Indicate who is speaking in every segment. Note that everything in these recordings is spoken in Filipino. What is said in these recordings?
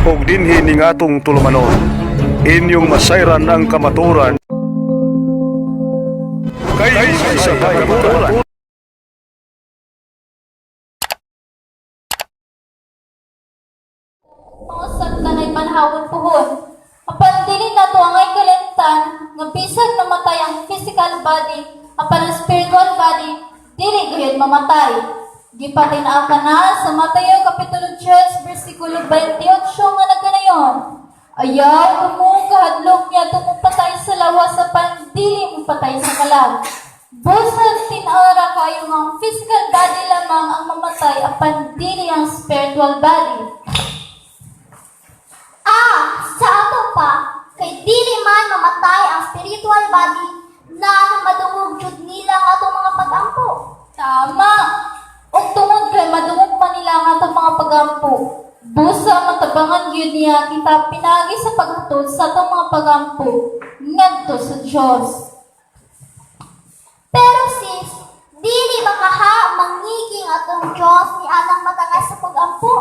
Speaker 1: ug dinhi ning atong tulumanon. Inyong masayran ang kamaturan kay sa kamaturan.
Speaker 2: Mga santanay panahon puhon. Apan dili na to ang ay kalentan nga bisag namatay ang physical body, apan ang spiritual body dili gayud mamatay. Gipatin-aw ka na sa Mateo Kapitulo 10, versikulo 28 nga nagkanayon. Ayaw kumo kahadlok niya tumupatay sa lawas sa pandili mo patay sa kalag. Busan tinara kayo nga ang physical body lamang ang mamatay, apan dili ang spiritual body.
Speaker 3: Sa ato pa, kay dili man mamatay ang spiritual body na madungog jud nila ang atong mga pagampo.
Speaker 2: Tama! O tungod kay madungog pa nila ang atong mga pagampo. Busa matabangan gyud niya kita pinagi sa paghatod sa atong mga pagampo ngadto sa Dios.
Speaker 3: Pero sis, dili makaha mangiging atong Dios ni anang matangay sa pagampo.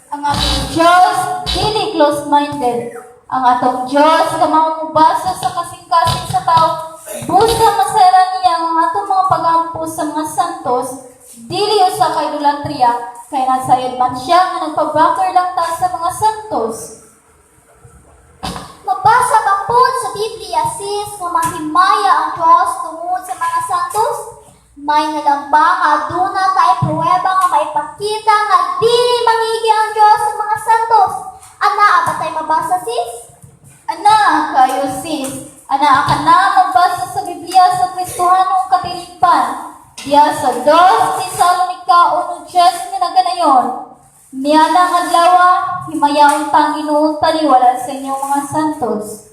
Speaker 2: Ang atong Diyos, dili close-minded. Ang atong Diyos, kamao mubasa sa kasing-kasing sa tao, busa masera niya ang atong mga pagampo sa mga santos, dili usa kay idolatria, kay nasayod man siya nga nagpabakar lang ta sa mga santos.
Speaker 3: Mabasa ba po sa Biblia sis nga mahimaya ang Dios tungod sa mga santos? May nalambang aduna tayo pruweba nga maipakita nga dili mangigi ang Dios sa mga santos. Ana ba tayo mabasa sis?
Speaker 2: Ana, kayo sis, ana ka na magbasa sa Biblia sa Kristohanong katilipan. Diya sa 2 Tesalonica 1:10 nga naganayon. Niya lang adlaw, himayaon Panginoon taliwala sa inyong mga santos.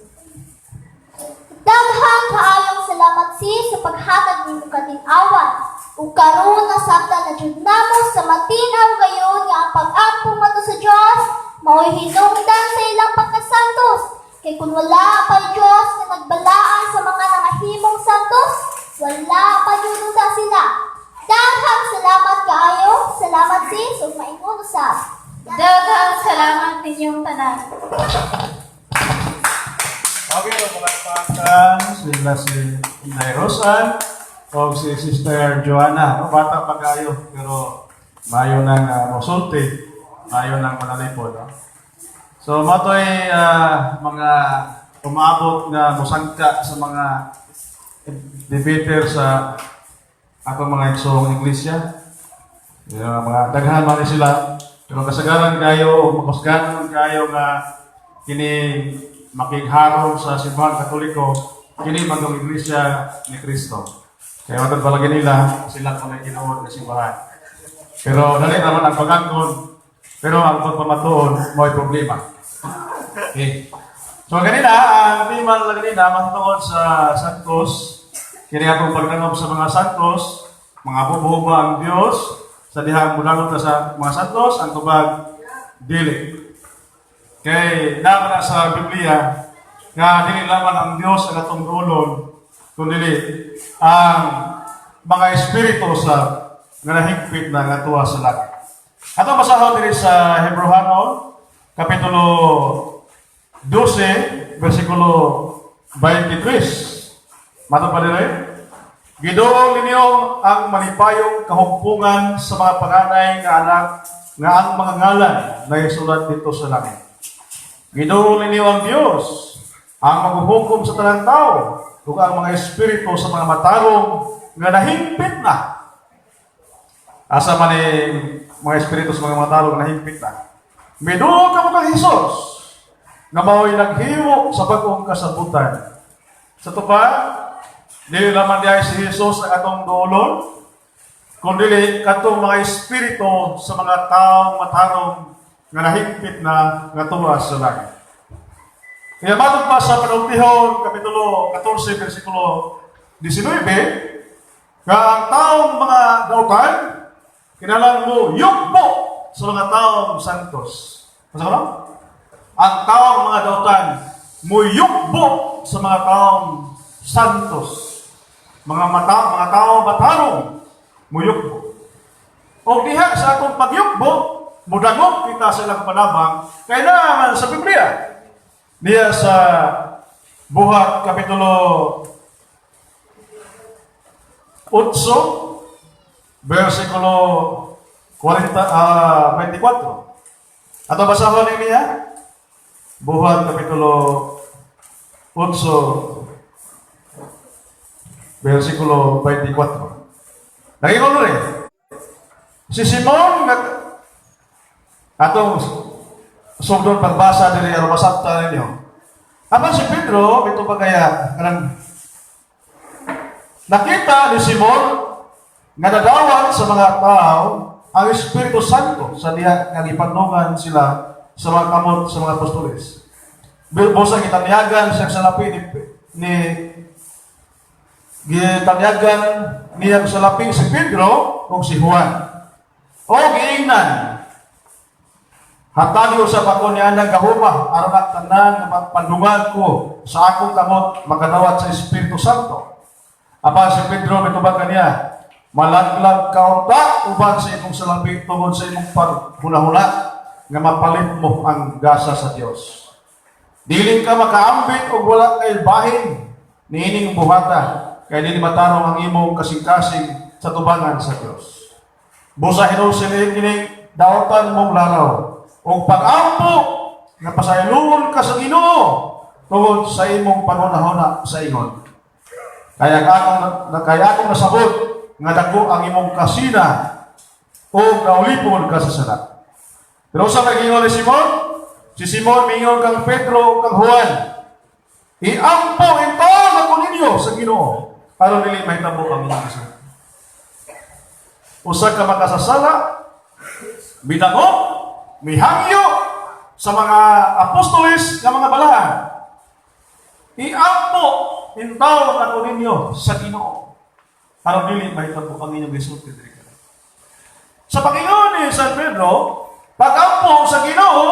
Speaker 3: Daghang kaayong salamat sis sa paghatag nimo katin-awan. Ug karon nasabtan na jud namo sa matinaw gayon nga ang pag-ampong mato sa Dios mao'y hinungdan sa ilang pagkasantos. Kay kung wala pa Dios nga nagbalaan sa mga nangahimong santos, wala pa jud sila. Daghang salamat kaayo. Salamat sis ug maingon usab.
Speaker 2: Daghang salamat ninyong tanan.
Speaker 4: Okay, palakpakan sila si Inay Rosan o si Sister Joanna. No, bata pa kayo, pero mayo nang musulti, mayo nang manalipod. No? So, mato'y mga umabot na musangka sa mga debater sa atong mga igsoong iglesia. Yung mga daghan man sila, pero kasagaran kayo o makusganan kayo nga kini makigharong sa simbahan Katoliko, kini magong iglesia ni Kristo. Kaya matod palagi nila, sila kung may ginoon na simbahan. Pero dali naman ang pagangkon, pero ang pagpamatuon, may problema. Okay. So ganina, ang tema lang ganina, matuon sa Santos, kini akong pagkanob sa mga Santos, mga bububa ang Diyos, sa dihang mulangot na sa mga Santos, ang tubag, dili. Kay naman sa Biblia nga dili lamang ang Dios ang atong dulon kundi ang mga espiritu sa nga nahigpit na nga tuwa sa langit. Atong basahon diri sa Hebrehanon kapitulo 12 bersikulo 23. Mato pa diri. Giduol ninyo ang malipayong kahugpungan sa mga panganay nga anak nga ang mga ngalan na isulat dito sa langit. Ginuhol ninyo ang Diyos, ang maghuhukom sa tanang tao, ug ang mga espiritu sa mga matarong nga nahimpit na. Asa man mga espiritu sa mga matarong nga nahimpit na. Miduol ka mo kang Hesus, nga mao'y naghiwo sa bagong kasabutan. Sa tupad, dili lamang diay si Hesus ang atong duolon, kundi katong mga espiritu sa mga taong matarong nga nahimpit na nga tuwa sa langit. Kaya matod pa sa Panultihon, Kapitulo 14, versikulo 19, nga ang taong mga dautan, kinalang mo yugbo sa mga taong santos. Masa ko lang? Ang taong mga dautan, mo yugbo sa mga taong santos. Mga taong matarong, mo yugbo. O diha sa atong pagyugbo, mudangog kita sa ilang panabang, kaya naman sa Biblia, niya sa Buhat Kapitulo 8, versikulo 24. Ato basahon niya, Buhat Kapitulo 8, versikulo 24. Nagingon rin, si Simon, atong sugdon pagbasa diri aron masabtan ninyo. Apan si Pedro, ito pa kaya, nakita ni Simon nga nadawan sa mga tao ang Espiritu Santo sa diha nga gipadungan sila sa mga kamot sa mga apostoles. Busa gitanyagan siya sa lapi ni gitanyagan niya sa lapi si Pedro ug si Juan. O giingnan, hatagi usab ako niya ng gahuma aron ang tanan nga pandungan ko sa akong kamot makadawat sa Espiritu Santo. Apa si Pedro mitubag kaniya, malaglag kaunta uban sa imong salapi tungod sa imong paghula-hula nga mapalit mo ang gasa sa Dios. Dili ka makaambit og wala kay bahin niining buhata kay dili matarong ang imong kasing-kasing sa tubangan sa Dios. Busa hinusilin kining daotan mong laraw o pag-ampo nga pasayloon ka sa Ginoo tungod sa imong panghunahuna sa ingon. Kaya akong nasabot nga dako ang imong kasina o naulipon ka sa sala. Pero sa nag-ingon ni Simon, si Simon mingon kang Pedro o kang Juan, iampo ito ako ninyo sa Ginoo aron dili mahitabo ang inyong kasala. Usa ka makasasala, bidango, mihangyo sa mga apostoles nga mga balahan. Iampo intaw ako ninyo sa Ginoo aron dili mahitabo ang inyong gisulti diri ka. Sa Panginoon ni San Pedro, pag-ampo sa Ginoo,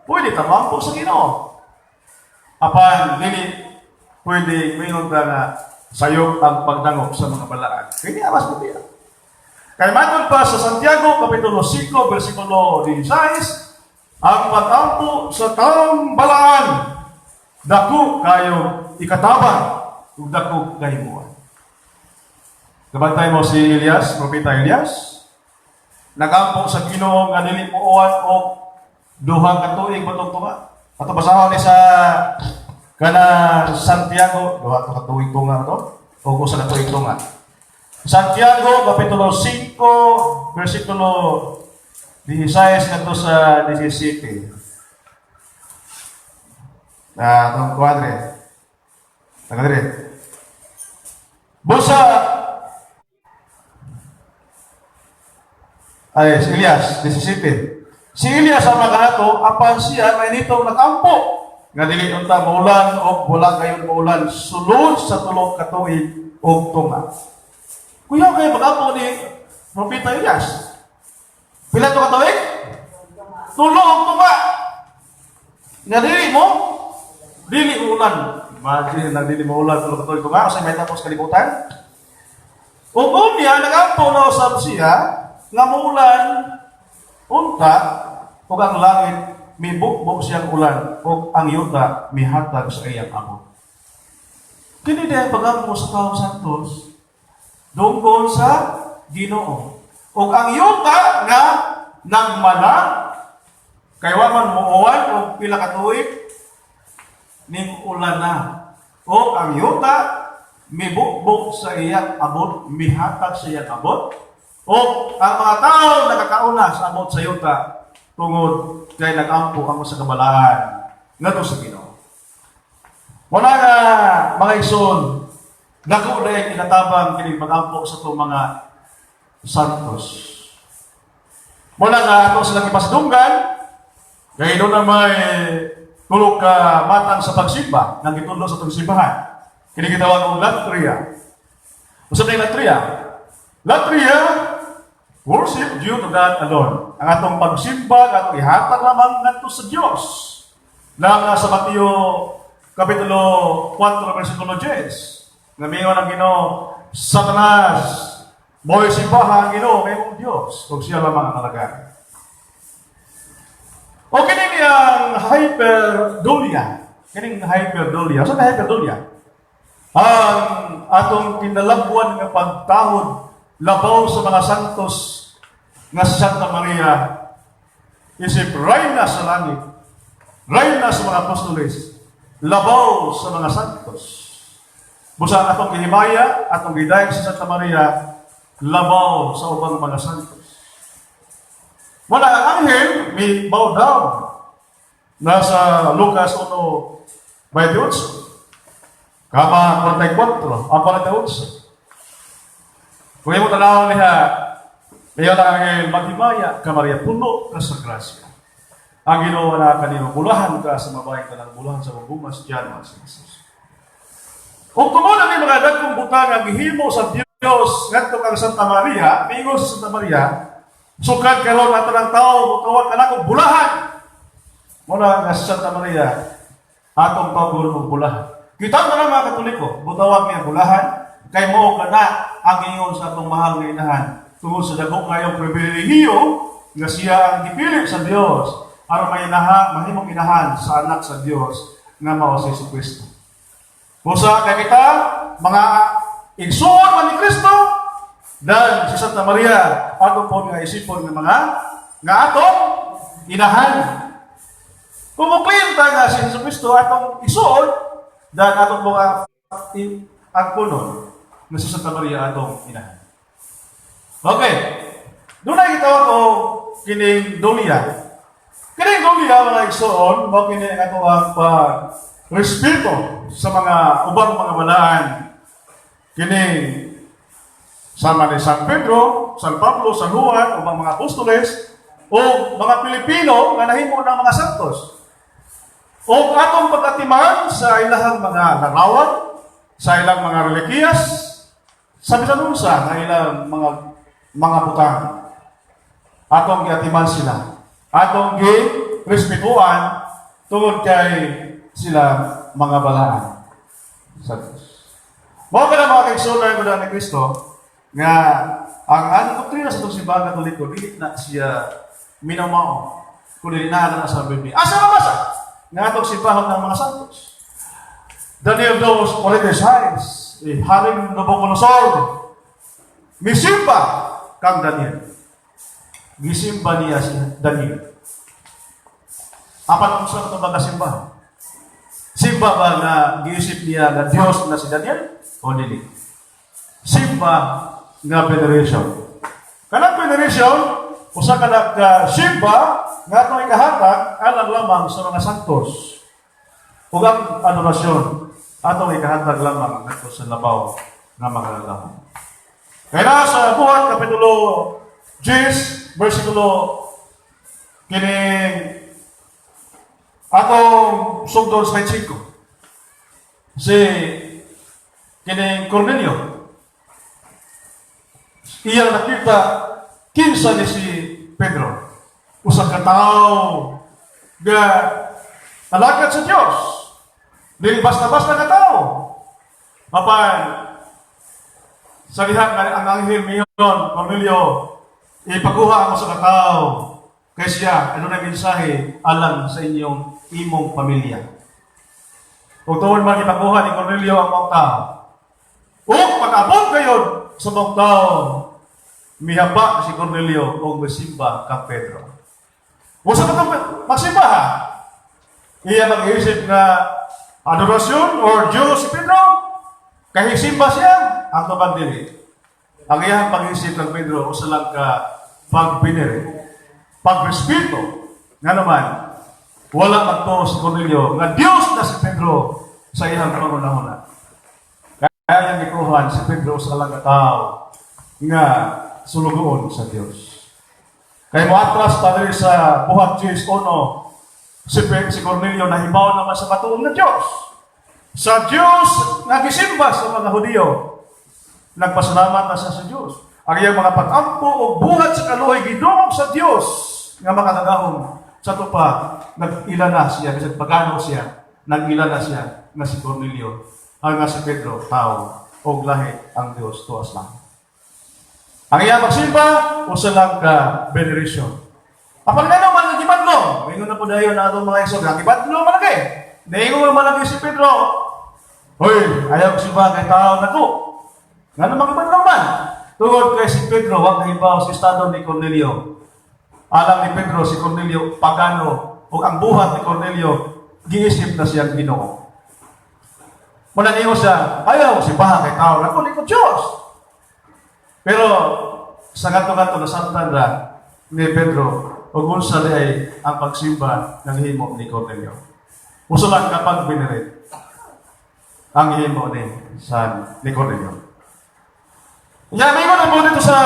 Speaker 4: pwede tamampo sa Ginoo. Apan dili pwede mingon ka na sayop ang pagdangop sa mga balaan. Kini awas mo diya. Kaya matod pa sa Santiago, Kapitulo 5, versikulo 16, ang pag-ampo sa taong balaan, dako kayo ikatabang, ug dako kahimuan. Kabantay mo si Elias, Propeta Elias, nag-ampo sa Ginoo nga dili muuwan og duha ka tuig batong tunga. Ato basahon ni sa kana Santiago, duha ka tuig tunga to, o usa ka tuig tunga. Santiago, Kapitulo 5, versikulo 16 ngadto sa 17. Itong kwadre. Tagadre. Busa ay si Elias, 17. Si Elias ang makanato, apan siya may nitong nakampo nga dili unta maulan o wala kayon maulan sulod sa tulog ka tuig og tunga. Kuya kayo mag-ampo ni Propeta Elias. Pila to ka tuig? Tulo og tunga. Nga dili ulan. Imagine na dili mo ulan tulo ka tuig tunga kasi may tapos kalibutan. Ug unya nag-ampo na usab siya nga maulan unta ug ang langit mibukbok siyang ulan ug ang yuta mihatag sa iyang amot. Kini din pagampo sa taong santos dungkol sa Ginoo. Ug ang yuta nga nagmalang kay wa man muuwan og pila ka tuig ning ulan na. O ang yuta mibukbok sa iyang abot, mihatag sa iyang abot. O ang mga tao nakakauna sa abot sa yuta tungod kay nag-ampo ang sa kabalahan ngadto sa Ginoo. Wala nga mga igsoon, dako dayang kinatabang kini mag-ampo sa itong mga santos. Mula nga ato silang ipasdunggan, kaya doon na may tulog ka matang sa pagsimba, nang itulog sa itong simbahan. Kini kitawag ng latria. Usap na yung latria. Latria, worship due to God alone. Ang atong pagsimba, ang atong ihatag lamang nato sa Diyos. Lang sa Mateo Kapitulo 4, versikulo 10. Ngayon ang Ginoo, Satanas, Mo'y simbahan ang Ginoo kay mong Dios kung siya lamang ang alagad. O kini ang hyperdulia. Kining hyperdulia. Sa hyperdulia? Ang atong kinalabuan nga pagtahod labaw sa mga santos nga si Santa Maria isip rayna sa langit, rayna sa mga apostoles, labaw sa mga santos. Busa atong gihimaya, atong gidayeg sa Santa Maria, labaw sa ubang mga santos. Wala ang anghel, may bow down. Nasa Lucas 1:28. Kama 44, ang 48. Kung yung tanaw niya, ngayon ang anghel maghimaya, ka Maria, puno ka sa grasya. Ang Ginoo na kanino, bulahan ka sa mabayang ka ng bulahan sa mabumas, diyan ang Jesus. Kung tumunan ni mga dagkong butang ang gihimo sa Diyos, ngadto kang Santa Maria, mingon sa Santa Maria, sukad karon ato ng tao, butawag ka na kong bulahan. Muna nga sa Santa Maria, atong pagulong ng bulahan. Kita na lang mga Katoliko, butawag niya bulahan, kay mo ka na ang ingon sa atong mahal na inahan. Tungkol sa dagong kayong pribilehiyo, nga siya ang gipili sa Diyos, aron mahimong inahan sa anak sa Diyos, nga mao si Kristo. Busa kay kita, mga igsuon man ni Kristo, dan si Santa Maria, ato po nga isipon ng mga nga atong inahan. Kumuklin ta nga si Kristo atong isuon, dan atong mga agpunon na si Santa Maria atong inahan. Okay. Doon ay gitawag ko kining dulia. Kining dulia, mga igsoon, mo kining ato ang respeto sa mga ubang mga balaan. Kining sama ni San Pedro, San Pablo, San Juan, ubang mga apostoles, o mga Pilipino nga nahimo ng mga santos. O atong pagkatiman sa ilahang mga larawan, sa ilang mga relikiyas, sa bisan unsa nga ilang mga butang. Atong giatiman sila. Atong gi-respetuan tungod kay sila mga balaan sa Diyos. Mao ka na mga kaigsunan ko ni Kristo nga ang doktrina sa itong simbahan Katoliko, dili na siya minamao, kundi na sa Biblia. Asa mabasa? Nga itong simbahan ng mga santos. Daniel 2:46, Haring Nabucodonosor, misimba kang Daniel. Gisimba niya si Daniel. Apat ang gusto na ito simba? Simba ba na giisip niya na Diyos na si Daniel? O nili? Simba nga veneration. Kanang veneration, usa ka nag-simba nga itong ikahatag, alam lamang sa mga santos. Ug ang adorasyon, atong ikahatag lamang nato sa labaw nga mga lalaman. Kaya sa Buhat, Kapitulo 10, versikulo kining atong sugdon sa 5. Si kining Cornelio, iya nakita kinsa ni si Pedro. Usa ka tawo nga alagad sa Dios. Dili basta-basta ka tawo. Apan sa diha nga ang anghel miyon, Cornelio, ipakuha mo sa katao kay siya ano na mensahe alang sa inyong imong pamilya. Kung tuon man ipakuha ni Cornelio ang mga tao, o pag-abot kayo sa mga tao, mihaba si Cornelio o masimba kang Pedro. O sa mga magsimba ha, iya mag-iisip na adorasyon or Diyos si Pedro, kahit simba siya, ang tabang dili. Ang iyang pag-iisip ng Pedro, o sa lang ka pag-binere, pag-respeto, nga naman, wala magto si Cornelio, nga Diyos na si Pedro sa iyang pangunahuna. Kaya yung ikuhan si Pedro sa lang katao, nga sulugoon sa Diyos. Kaya mo atras pa rin sa Buhat 10:1, si Cornelio nahibaw naman sa katuon na Diyos. Sa Diyos nagisimba sa mga Hudiyo, nagpasalamat na sa Diyos. Ang iyang mga pag-ampo o buhat sa kaluhay gidungog sa Diyos nga makakagahong sa tupa, nag-ila na siya, kasi pagano siya, nag-ila na siya nga si Cornelio, ang nga si Pedro, tao, o lahi ang Diyos tuwas lang. Ang iyang pagsimba, usa lang ka veneration. Apan nga naman, nagibadlo. Ngayon na po dahil na itong mga isog, nagibadlo malaki. Naingon mo malaki si Pedro. Hoy, ayaw ko simba kay tao na ko. Nga naman ibadlo man. Tungod kay si Pedro, wag na ibaw si estado ni Cornelio. Alam ni Pedro, si Cornelio, pagano, o ang buhat ni Cornelio, giisip na siyang Ginoo. Muna niyo siya, ayaw si baha kay tao na ko, ni ko Diyos. Pero, sa gato-gato na samtan na ni Pedro, ug unsa ay ang pagsimba ng himo ni Cornelio. Uso lang kapag binirit ang himo ni Cornelio. Yan, may mga po dito sa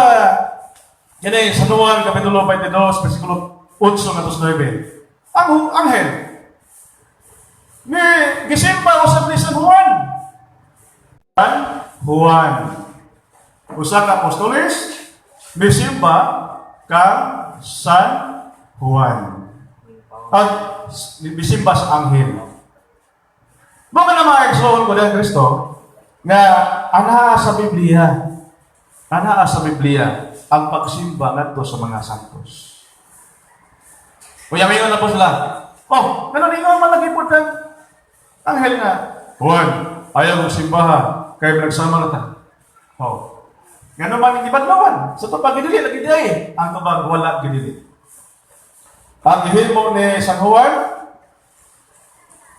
Speaker 4: San Juan, Kapitulo 22, versikulo 8 hanggang 9. Ang anghel ni gisimba usab ni San Juan. Juan. Usa ka apostoles gisimba ka San Juan. At bisimba sa anghel. Mga na mga exon ko ng Kristo nga ana sa Biblia. Ana sa Biblia ang pagsimba ngadto sa mga santos. Kuya mayon na po sila. Oh, ganun ingon man lagi po ng anghel nga. Juan, ayaw mong simbahan kay nagsama na ta. Oh. Ganun man ibadlawan. Sa tupag gidili lagi diay. Ang tupag wala gidili. Ang himo ni San Juan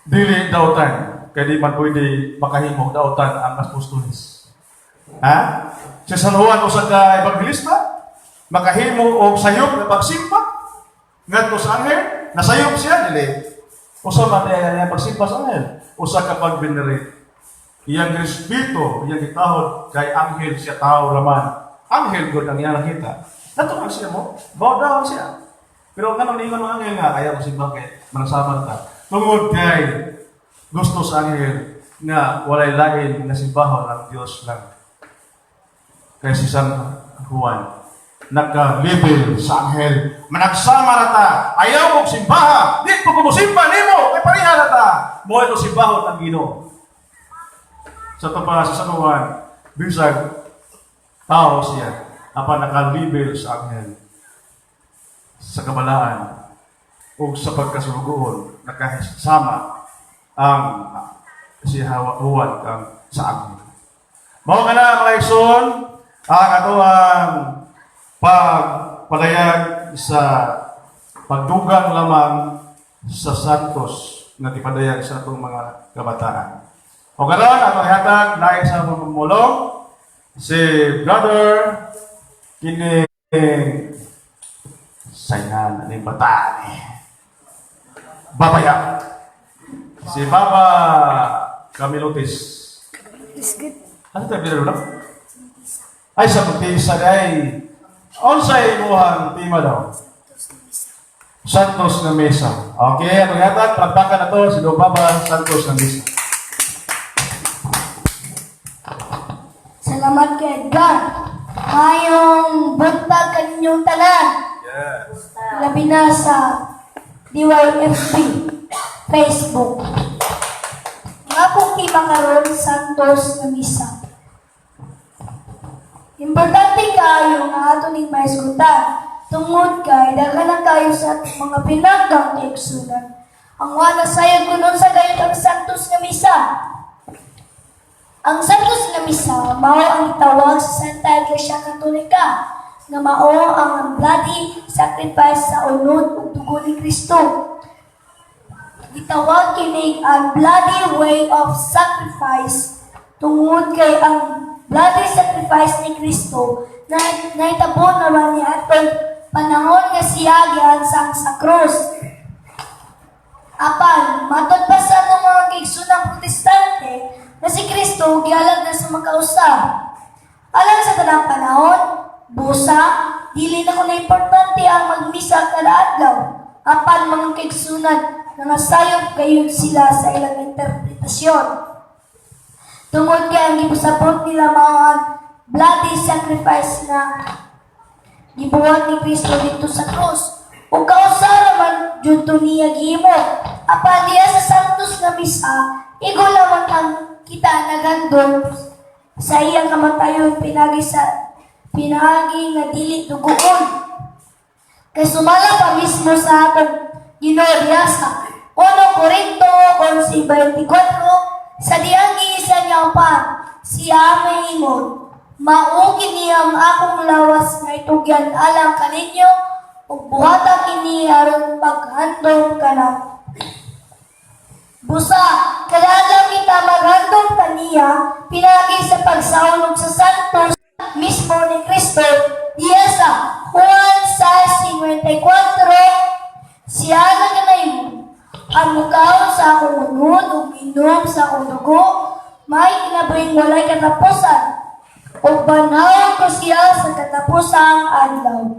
Speaker 4: dili dautan. Kaya di man pwede makahimo dautan ang apostoles. Ha? Si San Juan usa ka ebangelista, makahimo og sayop na pagsimba ngadto sa anghel, nasayop siya dili. Usa man ang pagsimba sa anghel, usa ka pagbenere. Iyang respeto, iyang gitahod kay anghel siya tao raman. Anghel gud ang iyang nakita. Natuwa siya mo, bow down siya. Pero kanang ningon ng anghel nga ayaw ko simba kay manasama ta. Tungod kay gusto sa anghel nga walay lain na simbahon ang Dios lang. Kaya si San Juan, nagka-level sa anghel, managsama na ta, ayaw mong simbaha, di ko kumusimba, di mo, kay pariha na ta, mo ito simbahon ang Ginoo. Sa tapa si San Juan, bisag, tao siya, apa naka-level sa anghel, sa kabalaan, o sa pagkasulugoon, nakasama ang si Juan kang sa anghel. Mao ka na mga igsoon, ang atoang pagpadayag sa pagdugang lamang sa santos na ipadayag sa atong mga kabataan. O karon atong hatag naay sa pamumulong si Brother kini saynan ni bataan ni Babaya. Si Baba Camilotis. Ano tayo binalo na? Ay, sa pagtisa ay onsay imuhang tima daw. Santos na Mesa. Okay, ang yata, palagpakan na to, si Baba Santos na Mesa.
Speaker 3: Salamat kay Edgar. Mayong buntag kaninyong tanan.
Speaker 4: Yes.
Speaker 3: Labi na sa DYFB, Facebook. Nga kung di makaroon, Santos na Misa. Importante kayo nga ato ning maisgutan. Tungod kay daghan na kayo sa mga pinanggang kaigsunan. Ang wala sayod kunon sa gayud ang Santos nga Misa. Ang Santos nga Misa mao ang itawag sa Santa Iglesia Katolika nga mao ang bloody sacrifice sa unod ug dugo ni Kristo. Gitawag kini ang bloody way of sacrifice tungod kay ang bloody sacrifice ni Kristo na naitabo naman niya atong panahon nga siya gihansang sa krus. Apan, matod pa sa atong mga kaigsunang protestante na si Kristo gialag na sa magkausa. Alang sa tanang panahon, busa, dili na ko na importante ang magmisa kada adlaw. Apan mga kaigsunan na nasayop kayo sila sa ilang interpretasyon. Tungod kay ang gipasabot nila mao ang bloody sacrifice na gibuhat ni Kristo dito sa krus. O kausara man jud to niya gihimo. Apan diya sa Santos nga Misa, igo lamang ang kita nagandon sa iyang kamatayon pinagi sa pinagi nga dili duguon. Kay sumala pa mismo sa atong Ginoo diha sa 1 Corinto 11:24 sa diyang giisa niya pa siya may ingon, mao kini ang akong lawas nga itugyan alang kaninyo ug buhata kini aron paghandom kanako. Busa, kailangan kita maghandom kaniya pinagi sa pagsahulog sa santos mismo ni Kristo diya sa Juan 6:54 siya na ganayon ang mukaon sa akong unod ug minom sa akong dugo may kinabuhing walay katapusan ug banhaw ko siya sa katapusang adlaw.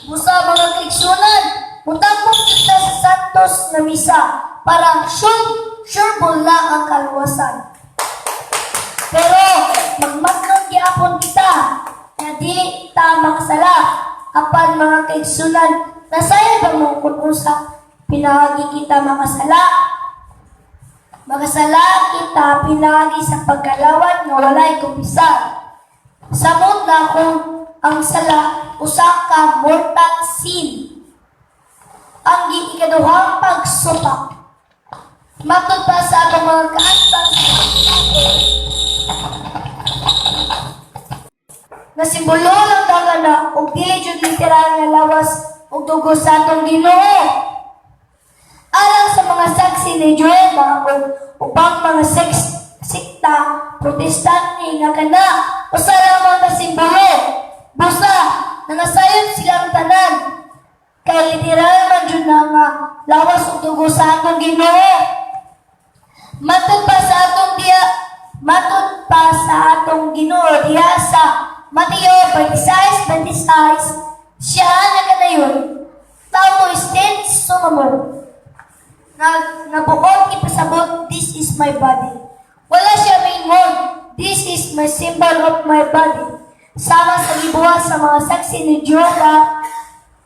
Speaker 3: Busa mga kaigsunan, mutambok kita sa santos na misa para sure na ang kaluwasan. Pero magmatnog gyapon kita na dili ta makasala apan mga kaigsunan nasaya ba mo kung usa pinagi kita makasala? Makasala kita pinagi sa pagkalawat nga walay kumpisar. Samot na kung ang sala usa ka mortal sin. Ang ikaduhang pagsupak. Matod pa sa atong mga kaantang na simbolo lang daga na og dili jud literal nga lawas ug dugo sa atong Ginoo. Alang sa mga saksi ni Joel mga upang mga sekta protestante nga kana usa lamang ka simbolo. Busa nangasayon silang tanan kay literal man jud na nga lawas ug dugo sa atong Ginoo. Matod pa sa atong Ginoo diha sa Mateo 26:26 siya na kanayon tao stand sumamor nabuot ipasabot this is my body. Wala siya maingon this is my symbol of my body. Sama sa gibuhat sa mga saksi ni Jehovah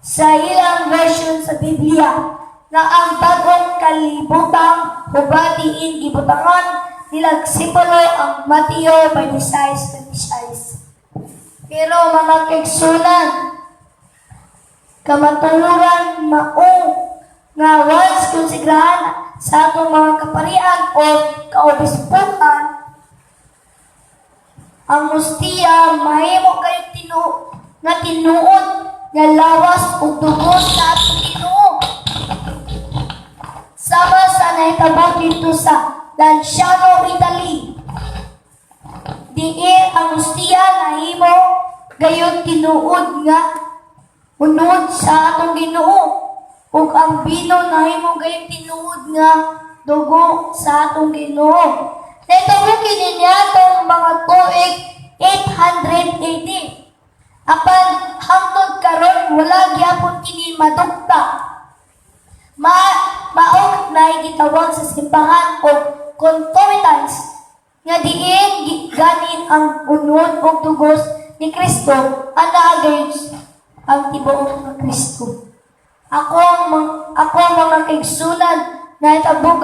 Speaker 3: sa ilang version sa Biblia na ang bagong kalibutang hubatiin gibutangan nilang simbolo ang Mateo 26:26. Pero mga kaigsunan, kamaturan mao nga once konsekrahan sa atong mga kaparian o kaobisputan, ang mustiya mahimo kayo tinuod nga lawas ug dugo sa atong Ginoo. Sama sa nahitabo dito sa Lanciano, Italy. Diin ang mustiya nahimo gayon tinuod nga unod sa atong Ginoo ug ang bino nahimo gayon tinuod nga dugo sa atong Ginoo. Nahitabo kini niadtong mga tuig 880. Apan hangtod karon wala gyapon kini madugta. Maog na gitawag sa simbahan o concomitants nga diin ganin ang unod ug dugos ni Kristo ana gayud ang tibuok nga Kristo. Ako mga kaigsunan nahitabo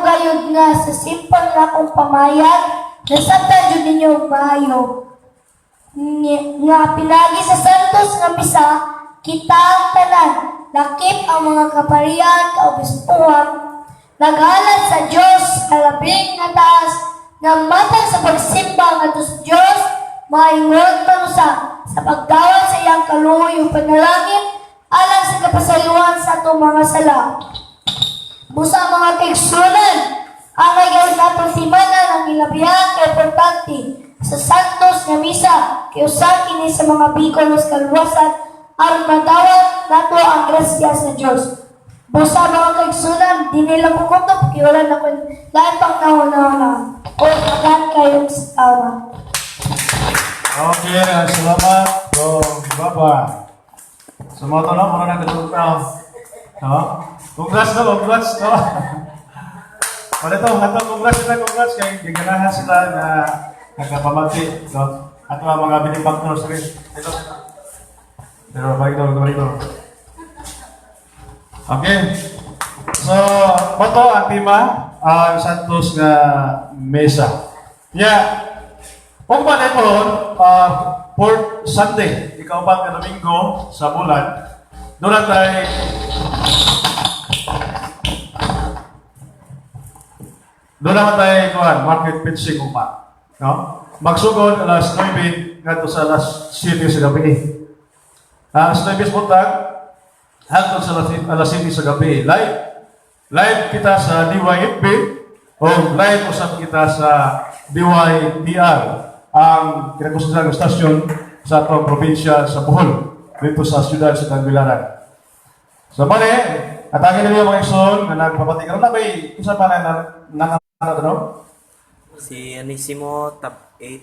Speaker 3: gayud nga sa simple na akong pamayag nasabtan jud ninyo maayo nga pinagi sa santos nga misa kita ang tanan lakip ang mga kaparian kaobispuhan naghalad sa Dios sa labing nga taas nga matag sa pagsimba ngadto sa Dios maingon manusa sa pagdawat sa iyang kaluoy ug panalangin alang sa kapasaluhan sa atong mga sala. Busa mga kaigsunan, ang gayud natong simana ng ilabihang importante sa santos nga misa kay usa kini sa mga bikolos kaluwasan aron madawat nato ang grasya sa Dios. Busa mga kaigsunan, di nila kukutob kay wala na kun lahat pang nauna o magan kayong awa.
Speaker 4: Okay, salamat. So, Baba. Sumoto na, muna na katulog. Congrats na, congrats. Palito, congrats. Kaya giganahan sila na nagkapamati. At mga binibang tulos rin. Ito. Pero balik daw. Okay. So, ito ang tema, ang Santos nga Mesa. Yeah. O ba na ito, for Sunday, ikaw ba ka Domingo sa bulan, doon naman tayo, kuhan, market fencing upa. No? Magsugod alas 9, ngadto sa alas 7 sa gabi. Alas 9 buntag, hangtod sa alas 7 sa gabi. Live kita sa DYFB, o live usap kita sa DYTR, ang kinakusudan ng stasyon sa atong probinsya sa Bohol, dito sa siyudad sa Tagbilaran. So, mali, atangin nila mga ison na nagpapati. Karoon na ba'y isa pa na
Speaker 5: Si Anisimo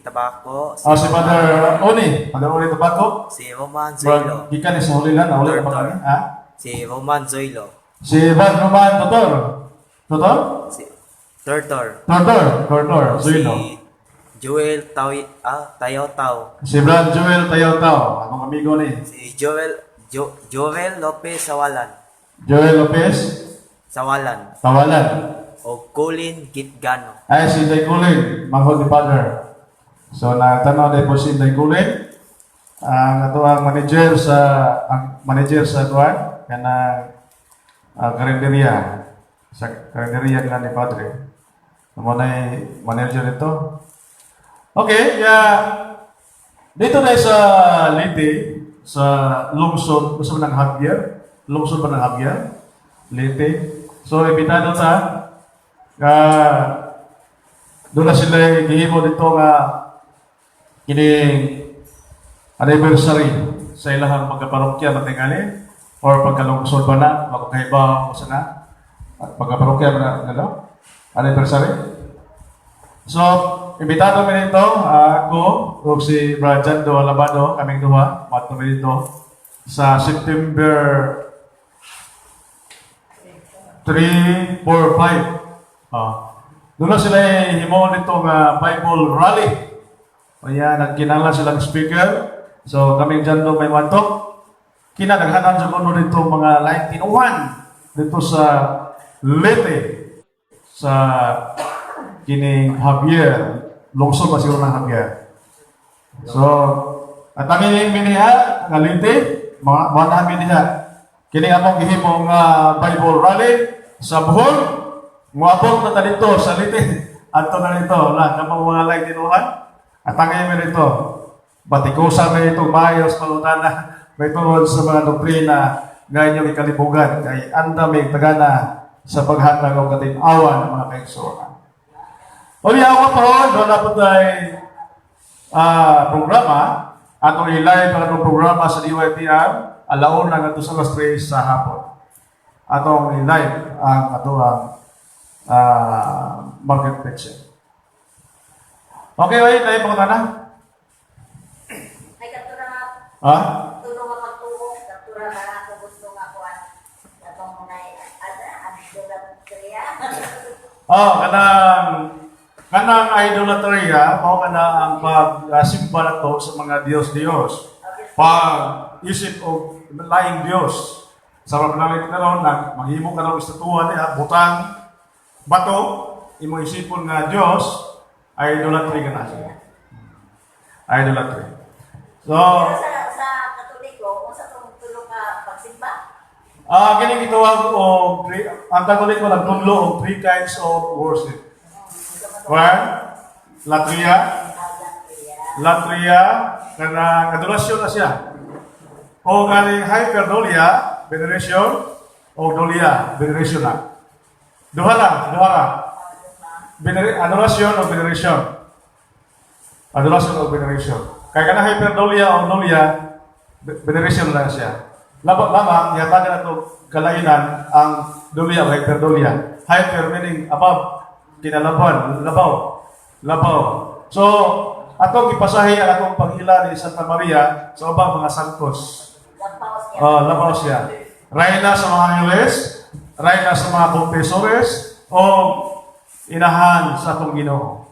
Speaker 5: Tabaco,
Speaker 4: si Father Oni. Father Oni Tabaco.
Speaker 5: si Roman Zoilo,
Speaker 4: Gikan ni sa hulilan. Ulit na
Speaker 5: Tortor.
Speaker 4: pa ha?
Speaker 5: si Roman Zoilo,
Speaker 4: Si Van Roman Totor. Totor?
Speaker 5: si Tortor,
Speaker 4: Tortor. Zuilo.
Speaker 5: si Joel Tayo-Tao,
Speaker 4: Si Brad Joel Tayaw-Taw. Anong amigo ni?
Speaker 5: si Joel Lopez
Speaker 4: Joel Lopez.
Speaker 5: Sawalan,
Speaker 4: Tawalan.
Speaker 5: o Colin Gitgano.
Speaker 4: Ay, si Day Kulin. Manghod ni Father. So, natanaw din po si Day Kulin. Ang ang manager sa Tuan. Kanang karinderya. Sa karinderya nga ni Padre. Muna manager ito. Okay, dito na sa Leyte, sa lungsod, gusto mo ng Javier? Lungsod ba ng Javier? Leyte. So, ibitado ta, doon na sila gihimo dito nga kining anniversary sa ilahang pagkaparokya matingali or pagkalungsod ba na, magkakaiba o sana, pagkaparokya ba na, anniversary. So, imbitado kami nito, ako, o si Brad Do Alabado, kaming duha, mato kami dito, sa September 3, 4, 5. Doon na sila himo nito Bible Rally. O yan, nagkinala silang speaker. So, kaming dyan doon may wantok. Kinadaghanan sa kuno dito mga laing tinuhan dito sa Leyte, sa kining Javier, lungsod ba siguro ng Javier. So, at ang ining miniha, nga Leyte, mga namin niya, kining akong gihimong Bible Rally sa Bohol, muabot na dito sa Leyte, ato na dito, kapag mga laing tinuhan, at ang ining nito, batikusan na ito, mayos, palutana, may tungkol sa mga doktrina ngayon yung ikalibugan, kay andaming tagana sa paghatag o katinawan ng mga kaigsuonan. O ako po, doon na po tayo programa, atong ilay para itong programa sa DYTR, alaon na nga sa alas 3 sa hapon. Atong ilay ang atong market picture. Okay, wait, tayo po na.
Speaker 6: Ay, katura nga,
Speaker 4: Ha?
Speaker 6: tulong nga pagtuong, katura nga ako gusto nga kuhan. Atong mga idolatria.
Speaker 4: Kanang idolatria, mao kana ang pagsimba nato sa mga Diyos-Diyos. Pag-isip og laing Diyos. Sa paglalit karon maghimo ka ng estatuwa niya, butang, bato, imo isipon nga Diyos, idolatry ka na siya. Idolatry. So,
Speaker 6: Sa Katoliko, kung sa tulong nga pagsimba,
Speaker 4: kining gitawag og ang Katoliko nagtudlo og 3 kinds of worship. One, latria, kana adorasyon na siya. O galing hyperdolia, veneration, o dolia, veneration na. Duha lang. Adorasyon o veneration. Adorasyon o veneration. Kaya kana hyperdolia o dolia, veneration lang siya. Lamang, yatagan na ito kalainan ang dolia o hyperdolia. Hyper meaning above, kinalaban, labaw. So, atong ipasahi ang atong pangila ni Santa Maria sa ubang mga santos. Labaw siya. Rayna sa mga Angeles, rayna sa mga confessores, o inahan sa atong Ginoo.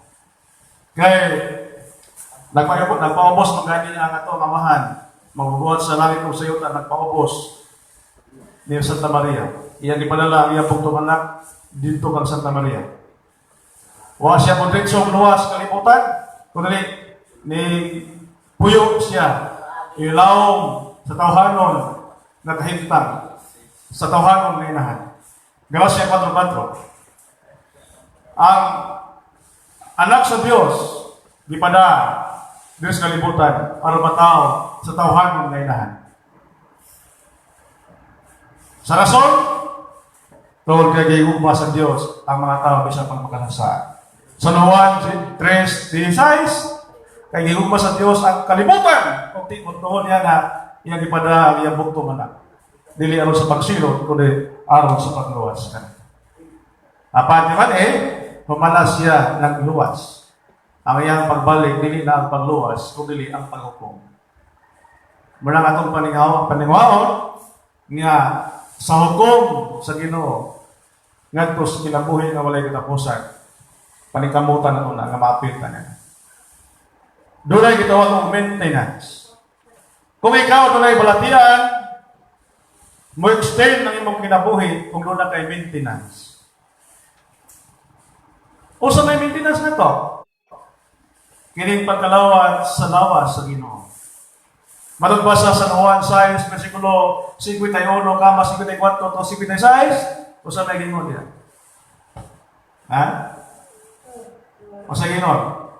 Speaker 4: Kay nagpaubos ng ganin ang atong amahan. Magbubuhat sa langit ng sayot at nagpaubos ni Santa Maria. Iyan ipadala ang iyang pugtong anak dito kang Santa Maria. Wa siya mo diretsong luwas kalibutan, kundi ni puyo siya ilawom sa tawhanon na kahimtang sa tawhanon nga inahan. Galasya 4:4. Ang anak sa Dios gipada Diyos kalibutan para matao sa tawhanon nga inahan. Sa rason, tungkol kay gigugma sa Diyos ang mga tao bisan pang makalasaan. Sa Juan 3:16, kay gigugma sa Diyos ang kalibutan. Kung tungkol niya na iyang ipada iyang bukto manak. Dili aron sa pagsilot, kundi aron sa pagluwas. Apan naman humalas siya ng luwas. Ang iyang pagbalik, dili na ang pagluwas, kundi ang paghukom. Mula nga itong paningwaon, nga sa hukom sa Ginoo, ngadto sa kinabuhi nga walay katapusan, panikamutan na ito na, nga maapit na niya. Doon ay gitawag ng maintenance. Kung ikaw doon ay balatian, mo extend ng imong kinabuhi kung doon na kay maintenance. O sa may maintenance na ito, kining pagkalawat sa lawas sa Ginoo. Manugbasa sa Juan 6, versikulo 51, kama 54 to 56, o sa may gingon niya? Ha? O sa gingon?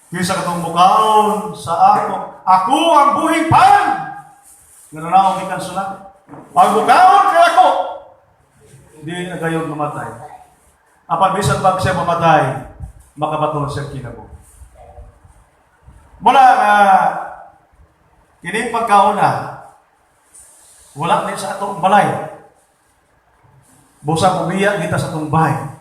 Speaker 4: Kisa katong mukaon sa ako ang buhing pan! Nananaw ikan sulat. Ang mukaon kay ako! Hindi na kayo mamatay. Apan bisan pag siya mamatay, makabatol siya kinabuhi. Mula kining pagkauna, wala din sa atong balay. Busa umiya kita sa atong bahay.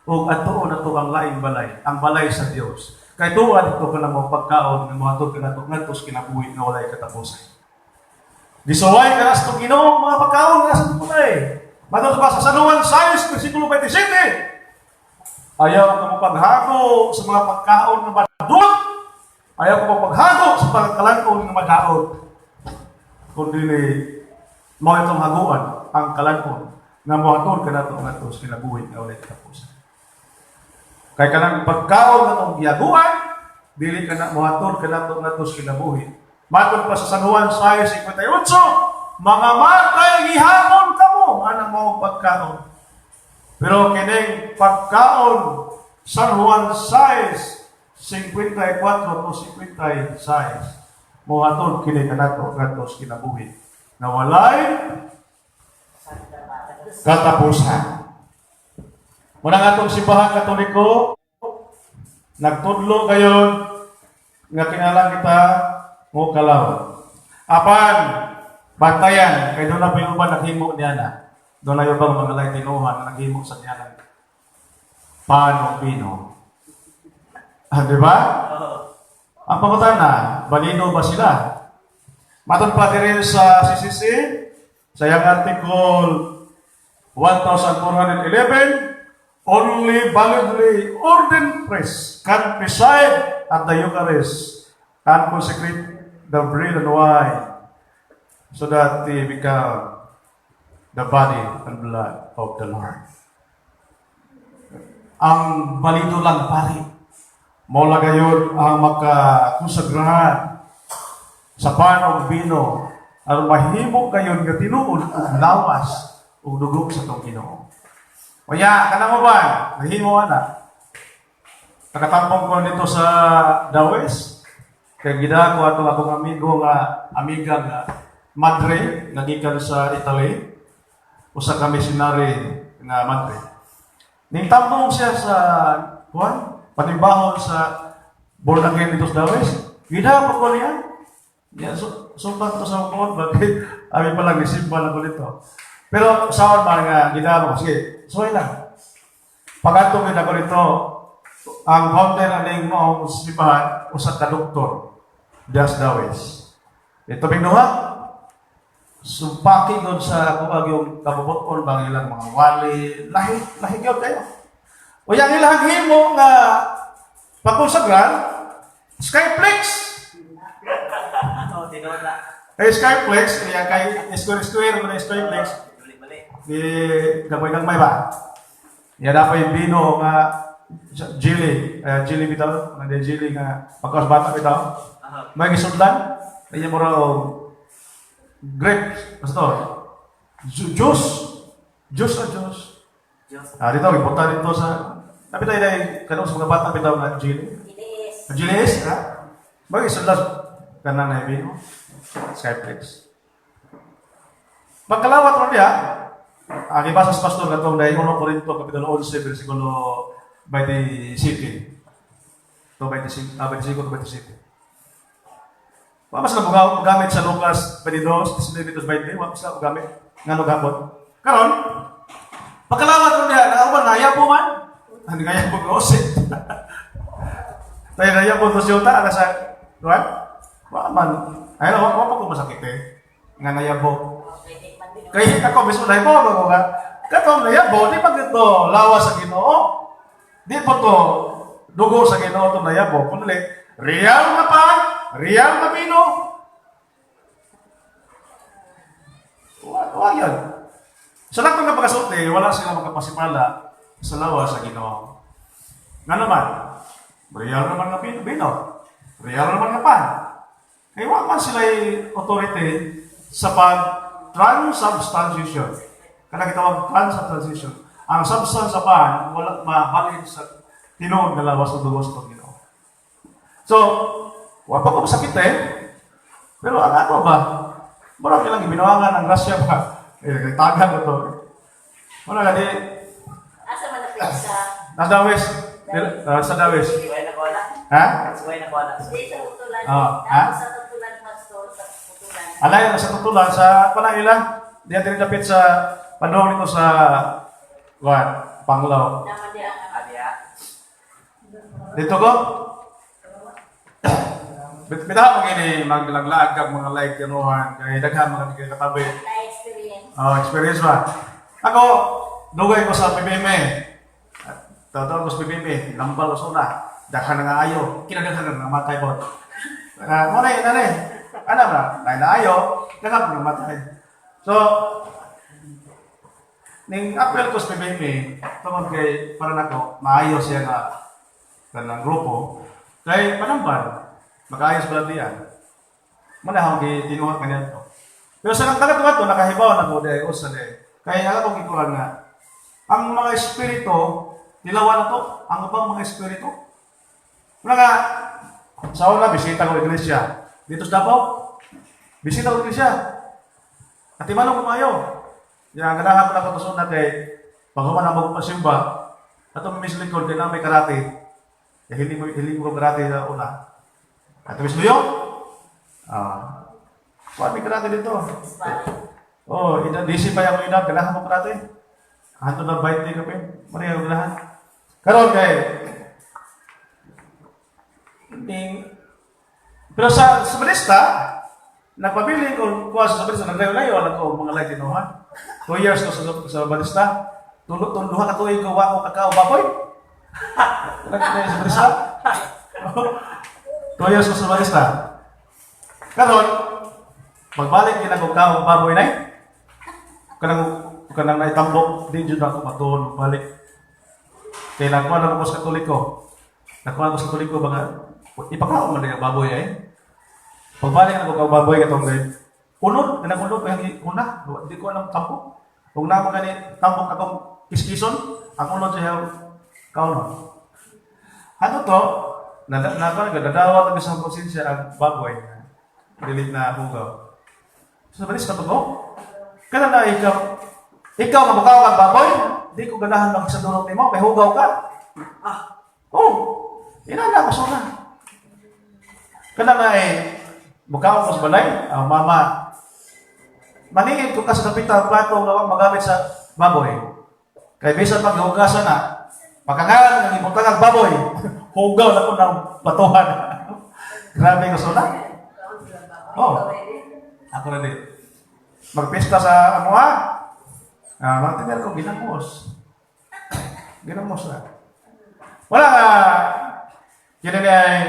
Speaker 4: O atoon ato ang laing balay, ang balay sa Dios. Kay tuwa dito ka na mo pagkaon ng mga tod ka ngadtos kinabuhi nga walay katapusan. Gisuway ka sa Ginoo mga pagkaon nga sa balay. Madto ba sa Juan 6 versikulo 27? Ayaw ka mo paghago sa mga pagkaon nga madut. Ayaw ko paghago sa pagkalankon ng madaot. Kundi mo itong haguan ang kalankon na mohatod ka na ito nga ito sa kinabuhi na ulit katapusan. Kaya ka ng pagkaon na itong giyaguan, dili ka na mohatod ka na ito nga ito sa kinabuhi. Matod pa sa San Juan 6:58, mga matay gihapon ka mo, anang mo pagkaon. Pero kining pagkaon, San Juan 6:54 o 56, mohatod kini kanato katos kinabuhi na walay katapusan. Muna nga itong simbahan katoliko, nagtudlo kayon nga kinahanglan kita mo kalaw. Apan, bantayan, kay doon na pinuban naghimo niya na. Doon na yung bang mga laitinuhan na naghimo sa niya ng paano pino. Di ba? Ang pangutan na, balino ba sila? Matun pa rin sa CCC, sa yung article 1411, only validly ordained priest can preside at the Eucharist and consecrate the bread and wine so that they become the body and blood of the Lord. Ang balido lang pari. Mula gayon ang makakusagrahan sa panog bino ang mahimo gayon nga tinuod og lawas ug dugo sa tong Ginoo. Kaya kanang uban, nahimo ana. Nakatampong ko dito sa Dawes kay gidako ato akong amiga nga madre nagikan sa Italy usa ka missionary nga madre. Ning tambong siya sa panibahon sa born again dito sa Dawes. Gida pa ko niya. Yeah, sumpat to sa mga bakit abi pa lang isimba na ko dito. Pero saan ba nga gida mo? Sige, suway lang. Pagkatong gida ko dito, ang founder aning mo simbahan, usa ka doktor, Dias Dawes. Ito binuha, sumpaki doon sa kung yung kabubuton bang ilang mga wali, lahi yun kayo. O yung ilang himo nga pagkusagran, Skyplex. Kay Skyplex, kay square mo na Skyplex. Di gamay ba? Yan na pa yung bino nga Jilly bitaw, nandiyan Jilly nga pagkawas bata bitaw. May gisudlan, kaya mo raw grapes, pastor. Juice. Dito, ipunta dito sa, sabi tayo dahil kanong sa mga bata bitaw nga Jilly.
Speaker 6: Ilis.
Speaker 4: Jilly ha? May gisudlan, kanang na ibig mo. Skyflex. Pagkalawat mo niya, basa sa pastor katong dahil 1 Corinto, Kapitulo 11, versikulo 27. Ito, 25, 27. Mas na gamit sa Lucas 22, 19-20, mas na gamit nga gapon. Karon, pagkalawat mo niya, nakauban na yapo man. Hindi kaya po closet. Tayo na yapo to siya ta, sa, right? Man, ayun, wala pa ko masakit eh. Nga nayabo.
Speaker 6: Pwede man din.
Speaker 4: Kaya ako, mismo na ipo, mga ka. Katong nayabo, di pa dito lawa sa Ginoo. Di po to dugo sa Ginoo to nayabo. Kundi, real na pan, real na vino. Wala yan. Sa lahat ng pagkasulti, wala sila magkapasipala sa lawa sa Ginoo. Nga naman, real naman na vino. Real naman na pan. Kaya wala man sila authority sa pag-transubstantiation. Kaya kitawag transubstantiation. Ang substance sa pan, wala mabalin sa tinuod na lawas o dugo sa Panginoon. So, wala pa ko masakit eh. Pero ang ako ba? Marami lang ibinawangan ng grasya ba? Tagan ko to. Wala nga di.
Speaker 6: Asa man na sa
Speaker 4: Nasa Dawes. Sa Dawes.
Speaker 5: Suway na ko na.
Speaker 4: Ha?
Speaker 5: Suway na ko na.
Speaker 6: Di sa tutulan.
Speaker 4: Ha?
Speaker 6: Sa tutulan pastor sa tutulan.
Speaker 4: Alay na sa tutulan sa Panangila. Diyan din dapit sa padong nito sa Panglaw.
Speaker 6: Naman di ang
Speaker 5: Adiya.
Speaker 4: Dito ko. Bitaw mo gini maglaglag kag mga like kinuhan kay daghan mga kay katabi.
Speaker 6: na-experience.
Speaker 4: Experience ba? Ako dugay ko sa PBM. Totoo ko sa PBM, lambal ko suna. Daghan nga ayo, kinadaghan nga matay bot. Mo na. Ano ba? Na ayo, daghan nga matay. So, ning apel ko sa PBM, tungod kay para nako maayo siya nga kanang grupo. Kay panamban, mag-ayos pala diyan. Manahong tinuhat kanyan to. Pero sa nagtagat to, nakahibaw na ko dahil usa dahil. Kaya ako kikuhan nga, ang mga espiritu, nilawan na to, ang ibang mga espiritu. Wala nga, sa una, bisita ko iglesia. Dito sa Davao, bisita ko iglesia. At imanong kumayo. Yan, ganahan ko na katusun na kay, pag human ang magpasimba, atong mislikod, kaya na may karate. Kaya hindi mo karate na una. At Miss Luyo? May karate dito. DC pa yung inab, ganahan mo karate. Hanto na 20 ka pa. Mari ang ganahan. Karon kay pero sa balista, nagpabili ko kuha sa balista, naglayo-layo ako mga light inuhan. 2 years ko sa balista. Duha ka tuig ko wa ko kakao baboy. Naglayo sa balista. 2 years ko sa balista. Karon, magbalik din ako kakao baboy na kanang naitambok, di dyan ako matuon, balik. Kaya nakuha na ako sa Katoliko. Nakuha ko sa Katoliko, baka ipakaon mo na yung baboy eh. Pagbalik na ko kang baboy katong guys. Unod, unod ko yung una. Hindi ko alam tampok. Kung naman gani tampok akong kiskison, ang unod siya kaunon. Ano to? Nadadawat ang isang konsensya ang baboy. Dilit na hugaw. So, balis na to. Kaya na ikaw nga bukaw kang baboy, di ko ganahan lang sa durog ni mo, may hugaw ka. Inala ko suna. Kaya na bukaw ko sa balay, mama, maningin ko ka sa kapital, plato nga magamit sa baboy. Kaya bisan pag-hugasan na, makangalan ng ibutang ang baboy, hugaw na ko ng batuhan. Grabe ko suna. Ako na din. Magpista sa amuha. Mga tingnan ko, ginamos. Ginamos na. Wala nga, yun ay,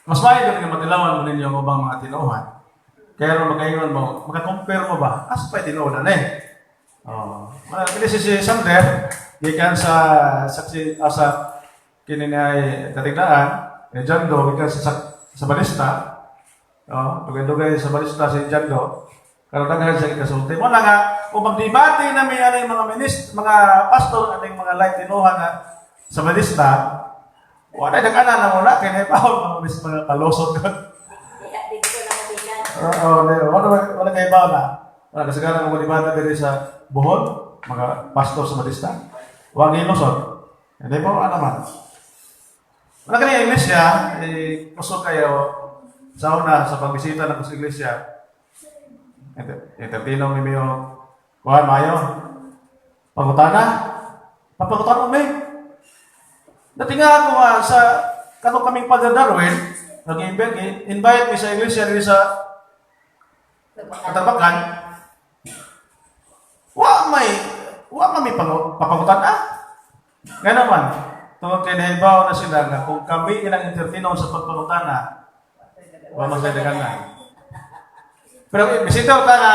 Speaker 4: mas maayos ka nga matilawan mo ninyo ang ibang mga tinuhan. Kaya nung magkaingon mo, makakompare mo ba? Asa pa tinuhan na eh. Wala, kasi si Sander, gikan sa saksi asa kini ay katigdaan, Jando gikan sa balista. Dugay-dugay sa balista si Jando. Karon daghan sa kasulti. Mo na nga kung magdebate na may aning mga pastor aning mga light tinuha nga sa balista, wala dagana na muna kay na paul mga kalusot.
Speaker 6: Di ko na mabigan.
Speaker 4: Wala kay bawo na. Wala kasagaran ng debate diri sa Bohol, mga pastor sa balista. Wa gilusot. Hindi po naman. Wala kani iglesia, kusog kayo sa una sa pagbisita ng sa iglesia. Entertainong ni Mio. Kuhan, mayo. Pangutana. Papangutana mo, dati nga ako sa kanong kaming Father Darwin, nag-invite mi sa iglesia rin sa Katabakan. Wa kami papangutana. Nga naman, tungkol kay nahibaw na sila na kung kami ilang entertainong sa pagpangutana, wa magdadagan na. Pero bisita ka na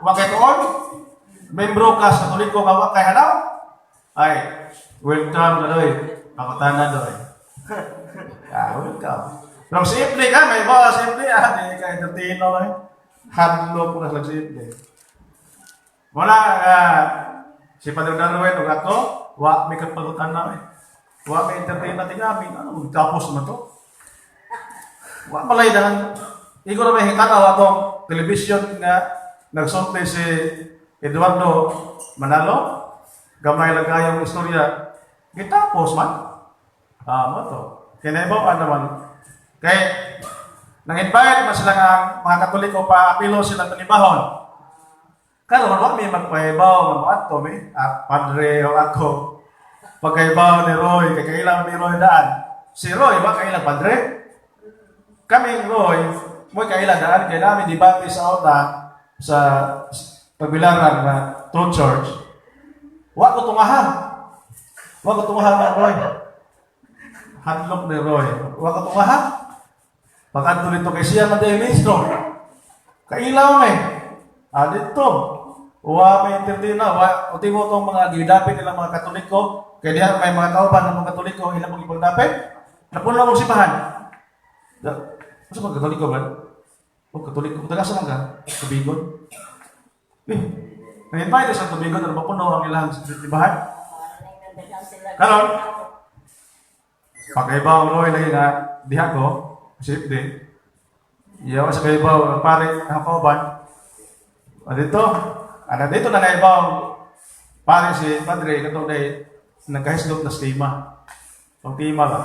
Speaker 4: wakay tuon, membro ka sa Katoliko nga wakay halaw, ay, welcome na doy, pangutana doy. Welcome. Pero simple ka, may bawa simple, di ka entertaino eh. Hadlo po na sa simple. Wala, si Padre Darwin, o ako, wa may kapangutana eh. Wa may entertain natin namin, tapos na to. Wa malay na, iguro may hikataw atong television nga nagsulti si Eduardo Manalo, gamay lang kayong istorya, gitapos man. Mo to. Kinaibaw naman. Kay, nang-invite man sila nga mga Katoliko pa apilo sila tanibahon. Karon wa may magpahibaw ng mga ato, padre o ako. Pagkaibaw ni Roy, kailang ni Roy daan. Si Roy, ba kailang padre? Kaming Roy, mo kailan daan kay namin debate sa oda sa pagbilaran na True Church. Wa ko tungahan na Roy. Hadlok ni Roy. Wa ko tungahan. Pagkanto nito kay siya man day ministro. Kailaw dito. Wa may entertainer, uti mo tong mga gidapit nilang mga Katoliko, kay diha may mga kauban ng mga Katoliko ilang mga ipagdapit. Napuno mo sipahan. Masa ba Katoliko ba? Katoliko. Tagasa lang ka? Tubigon? Nag-invite sa Tubigon na mapuno ang ilang sipahan. Karon, pagkaibaw Roy lagi nga diha ko, safety. Iyaw sa kaibaw, pare, ang kauban. Dito na naibaw, pare si Padre, katong nagkahislop na stima. Ang tima ba?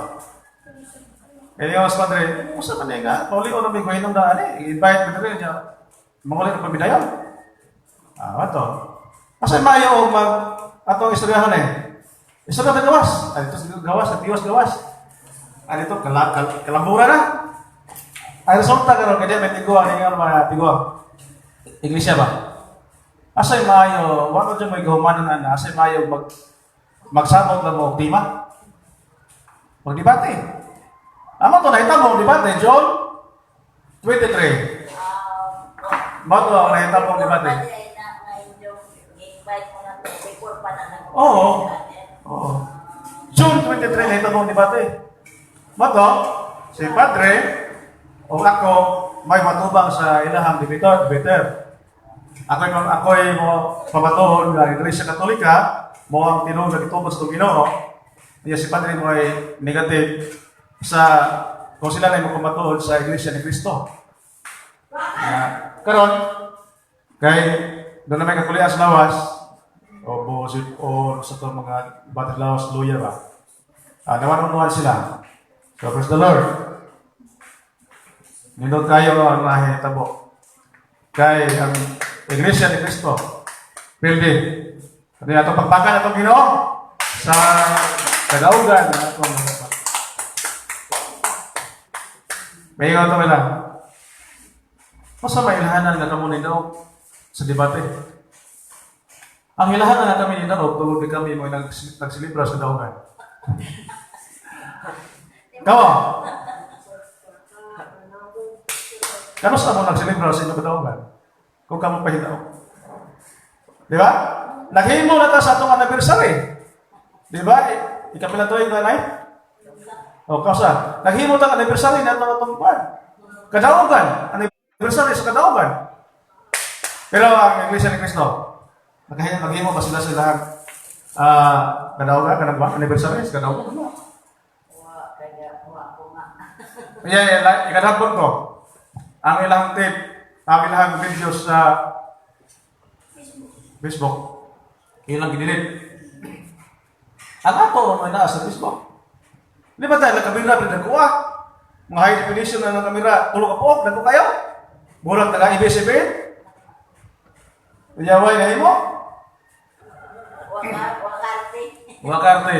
Speaker 4: Kaya yung mas Padre, musta pa niya nga? Pauli o namin ko hinong daan i-invite mo rin niya. Mangulit ang pabidayon. Ato. Kasi mayo atong istoryahan Istorya na gawas. Dito gawas. Dito kalambura na. Ay resulta karon kaya may tiguan nga mga tiguan. Iglesia ba? Asay mayo, wala dyan may gahumanan na, asay mayo magsabot na mo, tima? Magdebate. Amo to, nakita mo, debate, John 23. Bato, nakita mo, debate. Oo. June 23, nakita mo, debate. Bato, si Padre, o ako, may matubang sa ilahang debater. Ako'y mo pamatuhon ng Iglesia Katolika, mo ang tinong nagtubos ng Ginoo. Niya si Padre mo ay negative kung sila na mo pamatuhon sa Iglesia ni Cristo. Karon, kay doon na may kakulian sa lawas, o sa itong mga batid lawas, luya ba? Nawanunuan sila. So, praise the Lord. Nindot kayo ang lahi tabo. Kay ang Iglesia ni Cristo. Pildi. Ano yung atong pagpakan atong Ginoo sa kadaugan na atong may nga ito lang. Masa may ilahanan na kamo nindaog sa debate? Ang ilahanan na kami nindaog, tulog kami mo nagsilibra sa daugan. Kawa? Kano sa mo nagsilibra sa inyong kadaugan? Kung kamo pahitaw. Di ba? Naghimo na ta sa atong anniversary. Di ba? Ikapila tuig na nay? O, kausa. Naghimo tang anniversary na itong kwan. Kadaugan. Anniversary sa kadaugan. Pero ang Iglesia ni Cristo, naghimo ba sila kadaugan, kanang anniversary sa kadaugan? Ikadabot ko. Ang ilang tip, ang ilang videos sa Facebook. Ilang ginilit. Ang ato may naa sa Facebook. Di ba tayo, nagkamera, pinagkuha? Mga high definition na ng kamera, tulog ka po, nagko kayo? Murang taga IBCB? Panyaway na mo?
Speaker 6: Wakarte.
Speaker 4: Wakarte.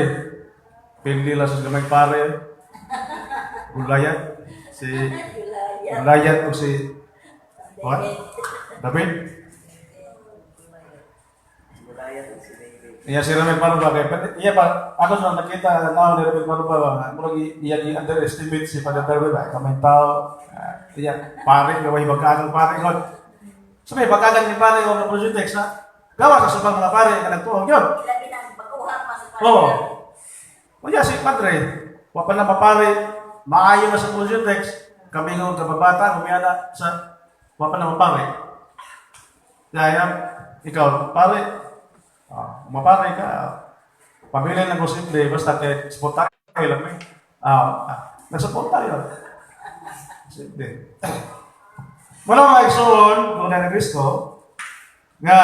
Speaker 4: Pili lang sa gamay pare. Gulayat. Si Gulayat o si what? David? Iya si Ramel Paruba kay iya pa ako sa nakita na ni Ramel Paruba murag iya gi underestimate si Padre Darwin ba kamay tao iya pare gaway bagagan pare kon so may bagagan ni pare o project text na gawa sa subang mga pare nga nagtuong yun
Speaker 6: Ilabi ng baguhan pa sa
Speaker 4: oo kuya si Padre wa pa na mapare maayo na sa project text kami ng kababata kumiyana sa wa pa na mapare kaya ikaw pare mapare ka, pamilya ng simple, basta kahit sport tayo lang may. Nagsupport tayo. Simple. Mula mga igsoon, kung na Kristo, nga,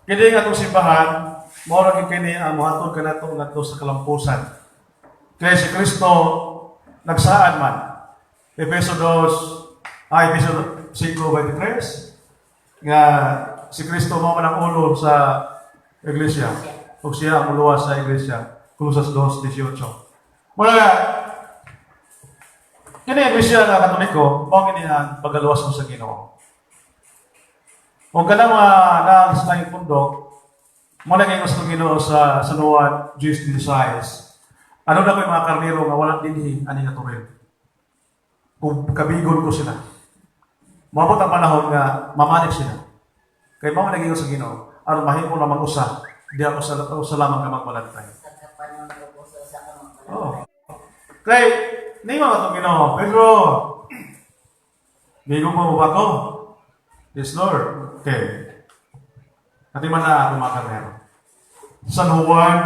Speaker 4: kini nga itong simbahan, maurang kini ang muhatod ka na ito sa kalampusan. Kaya si Kristo, nagsaan man. Efeso 5:23, nga, si Kristo mo man ang ulo sa iglesia. O siya ang uluwas sa iglesia. Colosas 2:18. Mula nga, kini iglesia na Katoliko, mo kini ang pagaluwas mo sa Ginoo. O kanang na sa tayong pundo, mo na kayo gusto Ginoo sa sanuan, Jews desires. Ano na ko yung mga karnero nga walang dinhi ani nga turil. Kung kabigon ko sila. Mabot ang panahon nga mamanik sila. Kaya mga naging sa Ginoo, aron mahimo na mag-usa, di ako sa lamang ka magbalantay. Oo. Kaya, hindi mga itong Ginoo, Pedro, bigo mo ba ko? Yes, Lord. Okay. At man na ako mga karnero. San Juan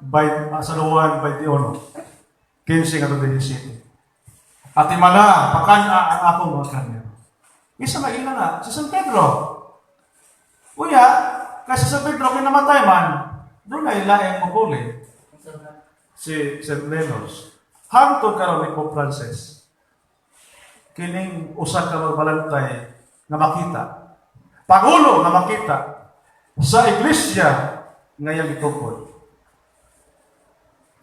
Speaker 4: 21, 15 at 17. At man na, pakana ang ako mga karnero. Isa maging na nga, si San Pedro. Kuya, kasi sa Pedro kinamatay man, doon na ilaing mapuli. Si St. Lenos. Hantod karon ni Pope Francis. Kining usa ka magbalantay nga makita. Pangulo nga makita sa iglesia ngayang itukod.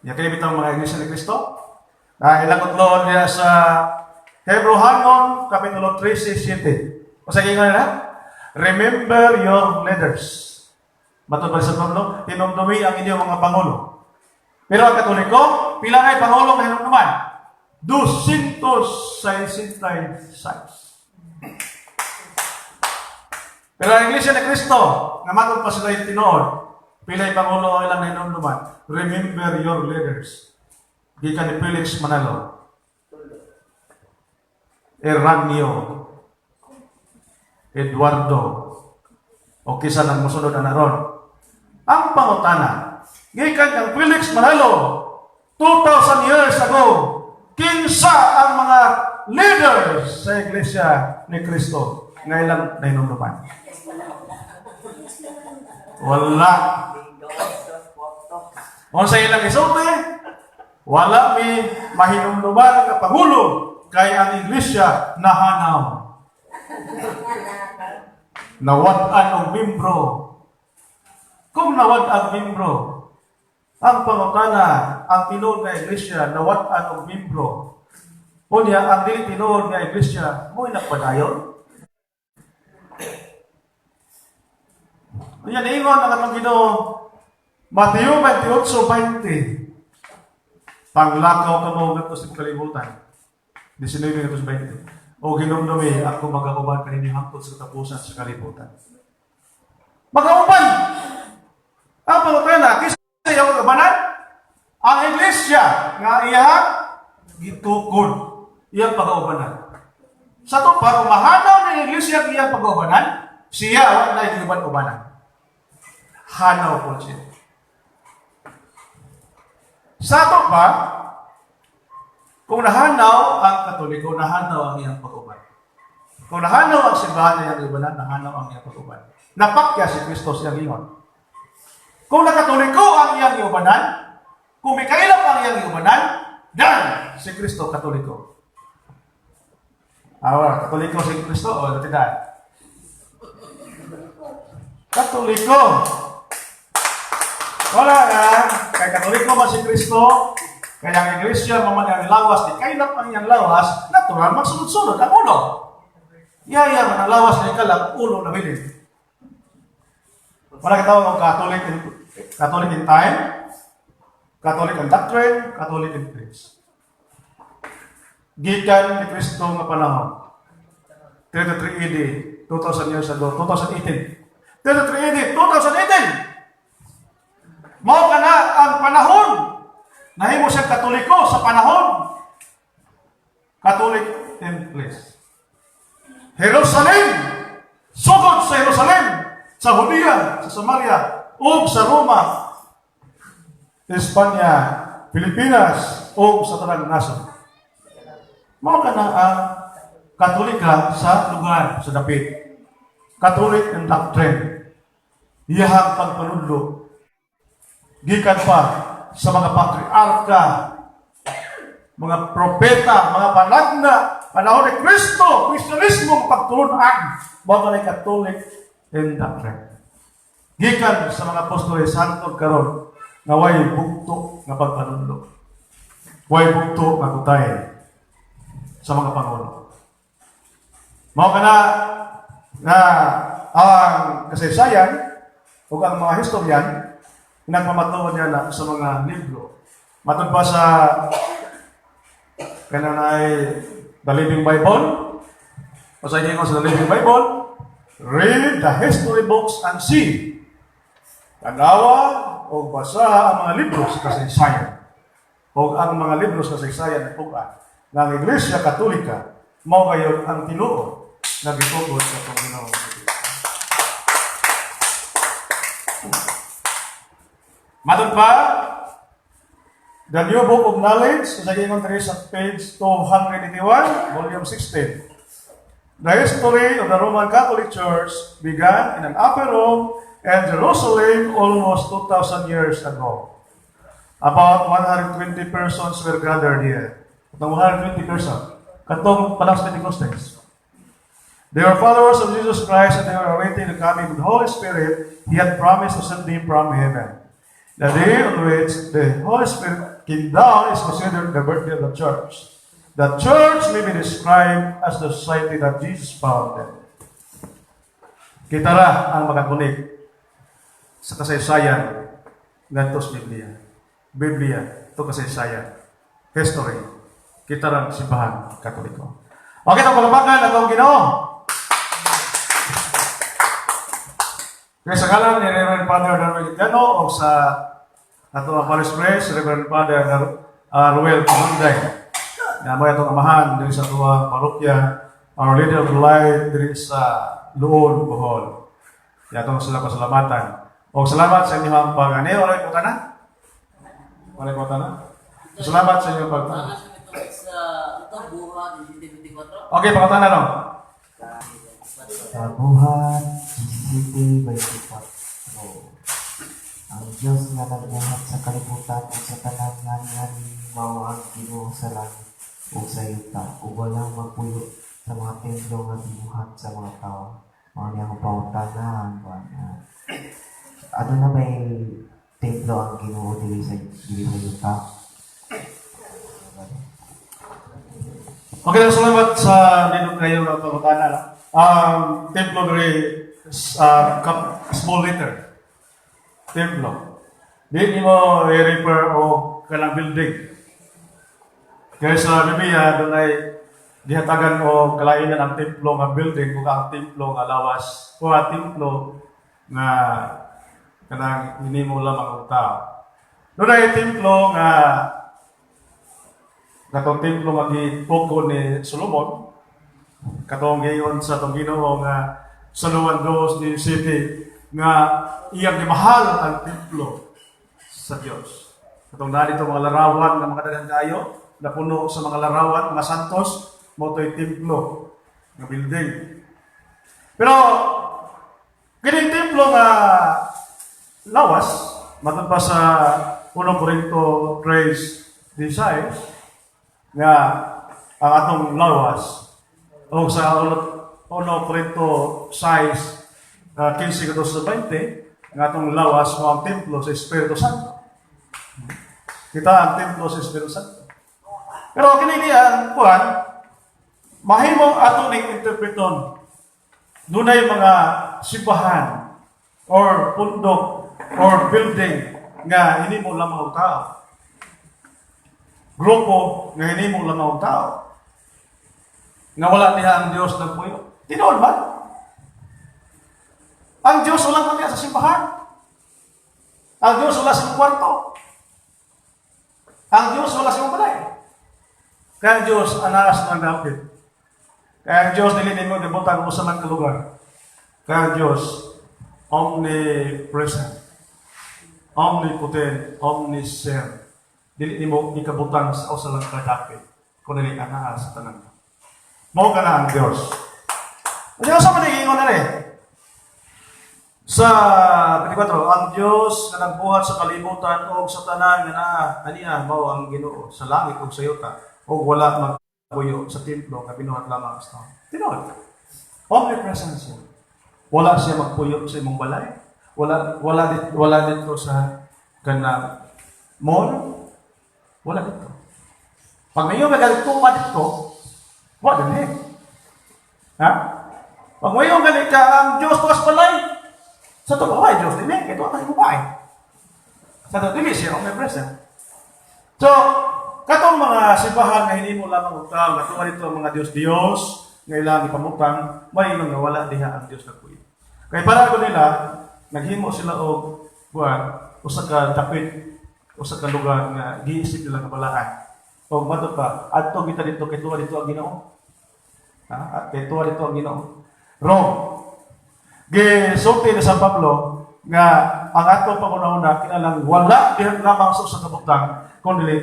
Speaker 4: Ya kay bitang mga iglesia ni Kristo. Ilang utloon niya sa Hebrehanon kapitulo 13:7. Usa gingon na? Remember your leaders. Matod ba sa Pablo? Tinumdumi ang inyong mga pangulo. Pero ang Katoliko, pila na pangulo na hinumduman? 266. Pero ang Iglesia ni Cristo, nga matod pa sila yung tinood, pila yung pangulo ilang na hinumduman? Remember your leaders. Gikan ni Felix Manalo. Eragniyo. Eduardo, o kisa ng musunod na naron. Ang pangutana, gikan kang Felix Manalo, 2,000 years ago, kinsa ang mga leaders sa Iglesia ni Cristo ngaylang nainunduman? Wala. O sa ilang isulti, wala may mahinumduman ka pangulo kay ang Iglesia nahanaw. Nawad-an ang membro. Kung nawad ang membro, ang pangutana, ang tinuod nga iglesia, nawad-an ang membro. Unya, ang dili tinuod nga iglesia, mo'y nakpadayon. Unya, niingon ang atong Ginoo, Mateo 28:20. Panglakaw ka mo gatos sa kalibutan. 19:20. O ginumdumi, ako mag-auban kanini hangtod sa tapusan sa kalibutan. Mag-auban! Ang pangutana, nga iyang gitukod, iyang pag-aubanan. Sa to pa, kung mahanaw ng iglesia ang iyang pag-aubanan, siya wala na yung ubanan. Hanaw po siya. Sa to pa, kung nahanaw ang Katoliko, nahanaw ang iyang pag-uban. Kung nahanaw ang simbahan ng iyang ubanan, nahanaw ang iyang pag-uban. Napakya si Kristo siyang ingon. Kung nakatoliko ang iyang iubanan, kung may kailap ang iyang iubanan, dan si Kristo katoliko. Katoliko si Kristo o tidak? Katoliko. Wala nga, kay katoliko ba si Kristo? Kaya ang iglesia, maman ang lawas, di kailap ang iyang lawas, natural, magsunod-sunod ang ulo. Yaya man ang lawas na ikalap, ulo na bilin. Wala kita ang Catholic in time, Catholic in doctrine, Catholic in preach. Gikan ni Kristo nga panahon. 33 AD, 2,000 years ago, 2018. 33 AD, 2018! Mao ka na ang panahon. Nahimo siya Katoliko sa panahon. Catholic in place. Jerusalem! Sugod sa Jerusalem! Sa Judea, sa Samaria, o sa Roma, Espanya, Pilipinas, o sa tanang nason. Mao ka na ang Katolika sa lugar, sa dapit. Catholic in doctrine. Iyahang pagpanudlo. Gikan pa sa mga patriarka, mga propeta, mga panagna, panahon ni Kristo, Kristiyanismo, pagtulunan, mga Catholic in doctrine. Gikan sa mga apostoles santo karon nga way bugto nga pagpanudlo. Way bugto nga kutay sa mga pangulo. Mao kana na ang kasaysayan ug ang mga historian nagmamatuod niya na sa mga libro. Matod pa sa kananay The Living Bible, o sa inyo sa The Living Bible, read the history books and see. Tanawa o basa ang mga libro sa kasaysayan. O ang mga libro sa kasaysayan ng pukan ng Iglesia Katolika, mao kayo ang tinuod na gitugod sa Panginoon. Matod pa, The New Book of Knowledge, sa ingon diri sa page 281, volume 16. The history of the Roman Catholic Church began in an upper room in Jerusalem almost 2,000 years ago. About 120 persons were gathered here. Katong 120 persons. Katong panahon sa Pentecostes. They were followers of Jesus Christ and they were awaiting the coming of the Holy Spirit. He had promised to send them from heaven. The day on which the Holy Spirit came down is considered the birthday of the church. The church may be described as the society that Jesus founded. Kita ra ang makakunik sa kasaysayan ngadto sa Biblia. Biblia, ito kasaysayan. History. Kita ra simbahan Katoliko. Okay, itong pagbabakan atong Ginoo. Kaya sa kalan ni Reverend Father Darwin Gano o sa ato ang Paris Press, Reverend Father Ruel Kumunday. Na mo itong amahan diri sa tuwang parokya, Our Lady of Light diri sa Luon, Bohol. Yatong sila pasalamatan. O salamat sa inyong pag-ani. Walay ko na? Walay ko na? Salamat sa inyong pag-ani. Okay, pakata na no?
Speaker 7: Sa buhat, City 24. Ang Diyos nga nagbuhat sa kalibutan at sa tanan nga mao ang Ginoo sa langit o sa yuta ug walang magpuyo sa mga templo nga gibuhat sa mga tao. Mao niya ang pawtanan. Ano na may templo ang Ginoo dili sa yuta?
Speaker 4: Okay, salamat sa nindot kayo ng pagkakana. Templo diri small letter. Templo. Di mo i-refer o kanang building. Kaya sa Biblia, doon ay dihatagan o kalainan ang templo nga building kung ang templo nga lawas o ang templo nga kanang hindi mo lamang ang tao. Doon ay templo nga katong templo nga gitugon ni Solomon, katong giyon sa tong Ginoo nga sa Luan 2:17 nga iyang gimahal ang templo sa Dios. Katong dali mga larawan nga mga daghang kayo na puno sa mga larawan, mga santos, mo to'y templo nga building. Pero kining templo nga lawas, matod pa sa 1 Corinto 3:16 nga ang atong lawas o sa 1 Corinto 6:15-20 nga atong lawas mo ang templo sa Espiritu Santo. Kita ang templo sa Espiritu Santo. Pero kini diyan kuan mahimong atong interpreton. Dunay mga simbahan or pundok or building nga hinimo lamang og tao. Grupo nga hinimo lamang og tao. Nga wala niya ang Dios nagpuyo. Tinuod ba? Ang Dios wala kami sa simbahan. Ang Dios wala sa kwarto. Ang Dios wala sa balay. Kaya ang Diyos anaas ng dapit. Kaya ang Diyos nilinin mo nabutang mo sa mga lugar. Kaya ang Diyos omnipresent, omnipotent, omniscient. Dili mo ikabutang sa usa lang kadapit. Kung nili anaas sa tanan. Mao ka na ang Diyos. Ano sa manigingon na rin? Sa 24, ang Diyos na nagbuhat sa kalibutan o sa tanan nga aniya mao ang Ginoo sa langit ug sa yuta o wala magpuyo sa templo nga binuhat lamang sa taon. Tinuod. Omnipresent siya. Wala siya magpuyo sa imong balay. Wala dito sa kanang mall. Wala dito. Pag mayo magaligtuma dito, wala din. Ha? Pag mayo galit ka ang Diyos tuwas balay. Sa ito ba, Diyos, din ito ang tayo buhay. Sa ito, din siya, omnipresent. So, katong mga simbahan na hindi mo lamang utang, katong dito ang mga Diyos-Diyos, nga ilang ipamutang, may nga wala diha ang Diyos na kuya. Kaya para ko nila, naghimo sila og buwan, usa ka dapit, usa ka lugar nga giisip nila kabalaan. O mato pa, adto kita dito, kay tuwa dito ang Ginoo. Ha? At kay tuwa dito ang Ginoo. Rome. Gisulti ni San Pablo nga ang ato pangunahuna kinalang wala diha lamang sa kabutang kundi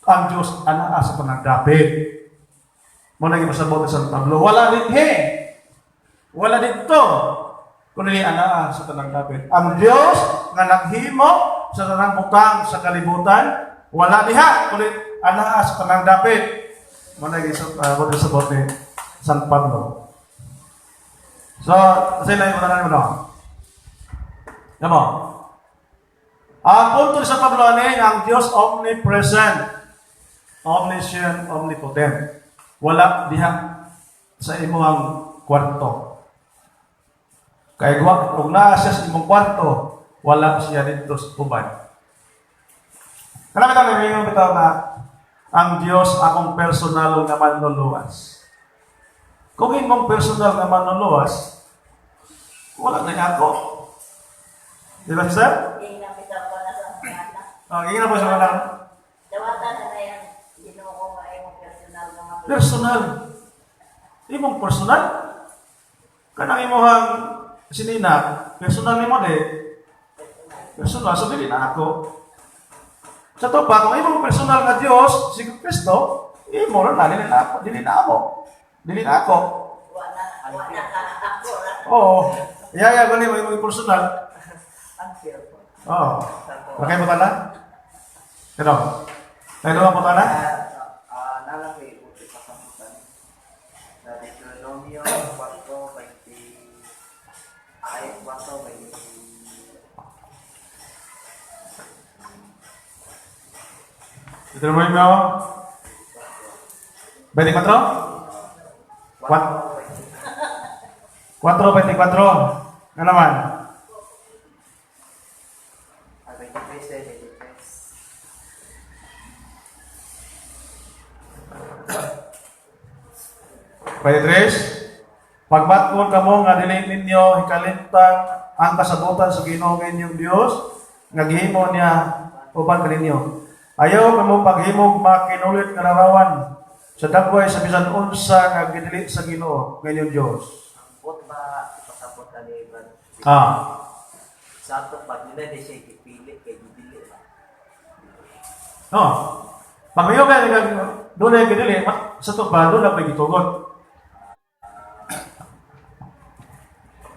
Speaker 4: ang Dios anaa sa panagdapit. Mo nang masabot ni San Pablo, wala dito kundi anaa sa panagdapit. Ang Dios nga naghimo sa tanang butang sa kalibutan, wala diha kundi anaa sa panagdapit. Mo nang masabot ni San Pablo. So, sila yung matanan mo na. Yan mo. Ang punto sa Pablo ang Diyos omnipresent, omniscient, omnipotent. Wala diha sa imong kwarto. Kaya kung naa siya sa imong kwarto, wala siya dito sa ubad. Karami tayo may bitaw na ang Diyos akong personal nga manluluwas. Kung imong personal nga manluluwas, wala na ako. Di ba, sister?
Speaker 6: Ginapita ko na sa mga
Speaker 4: Ingin na po sa mga
Speaker 6: dawatan na yan. Ginoo ko nga yung personal mga
Speaker 4: personal. Imong personal? Kanang imong sinina, personal ni mo de. Personal, so dili na ako. Sa to pa, kung imong personal nga Diyos, si Kristo, imo na, dili na ako.
Speaker 6: wala ka ako.
Speaker 4: Oo. Iya, gani mo imong personal. Oo. Bakay mo tala? Pero, tayo mo tala?
Speaker 7: Nalaki po sa kasamutan. Sa Deuteronomio 4:20 ay 4:20.
Speaker 4: Deuteronomio 24? 4:24. Ano naman? 23. Pagmatkon kamo nga dili ninyo hikalintang ang kasabutan sa Ginoo inyong Dios nga gihimo niya uban kaninyo. Ayaw ka mo paghimog makinulit nga larawan sa dagway sa bisan unsa nga gidili sa Ginoo ngayon Dios.
Speaker 5: Ambot ba pasabot ani ba? Sa ato pa nila di siya ipili kay dili ba.
Speaker 4: No. Pagmayo ka doon ay gidili sa to ba doon na pagitugon.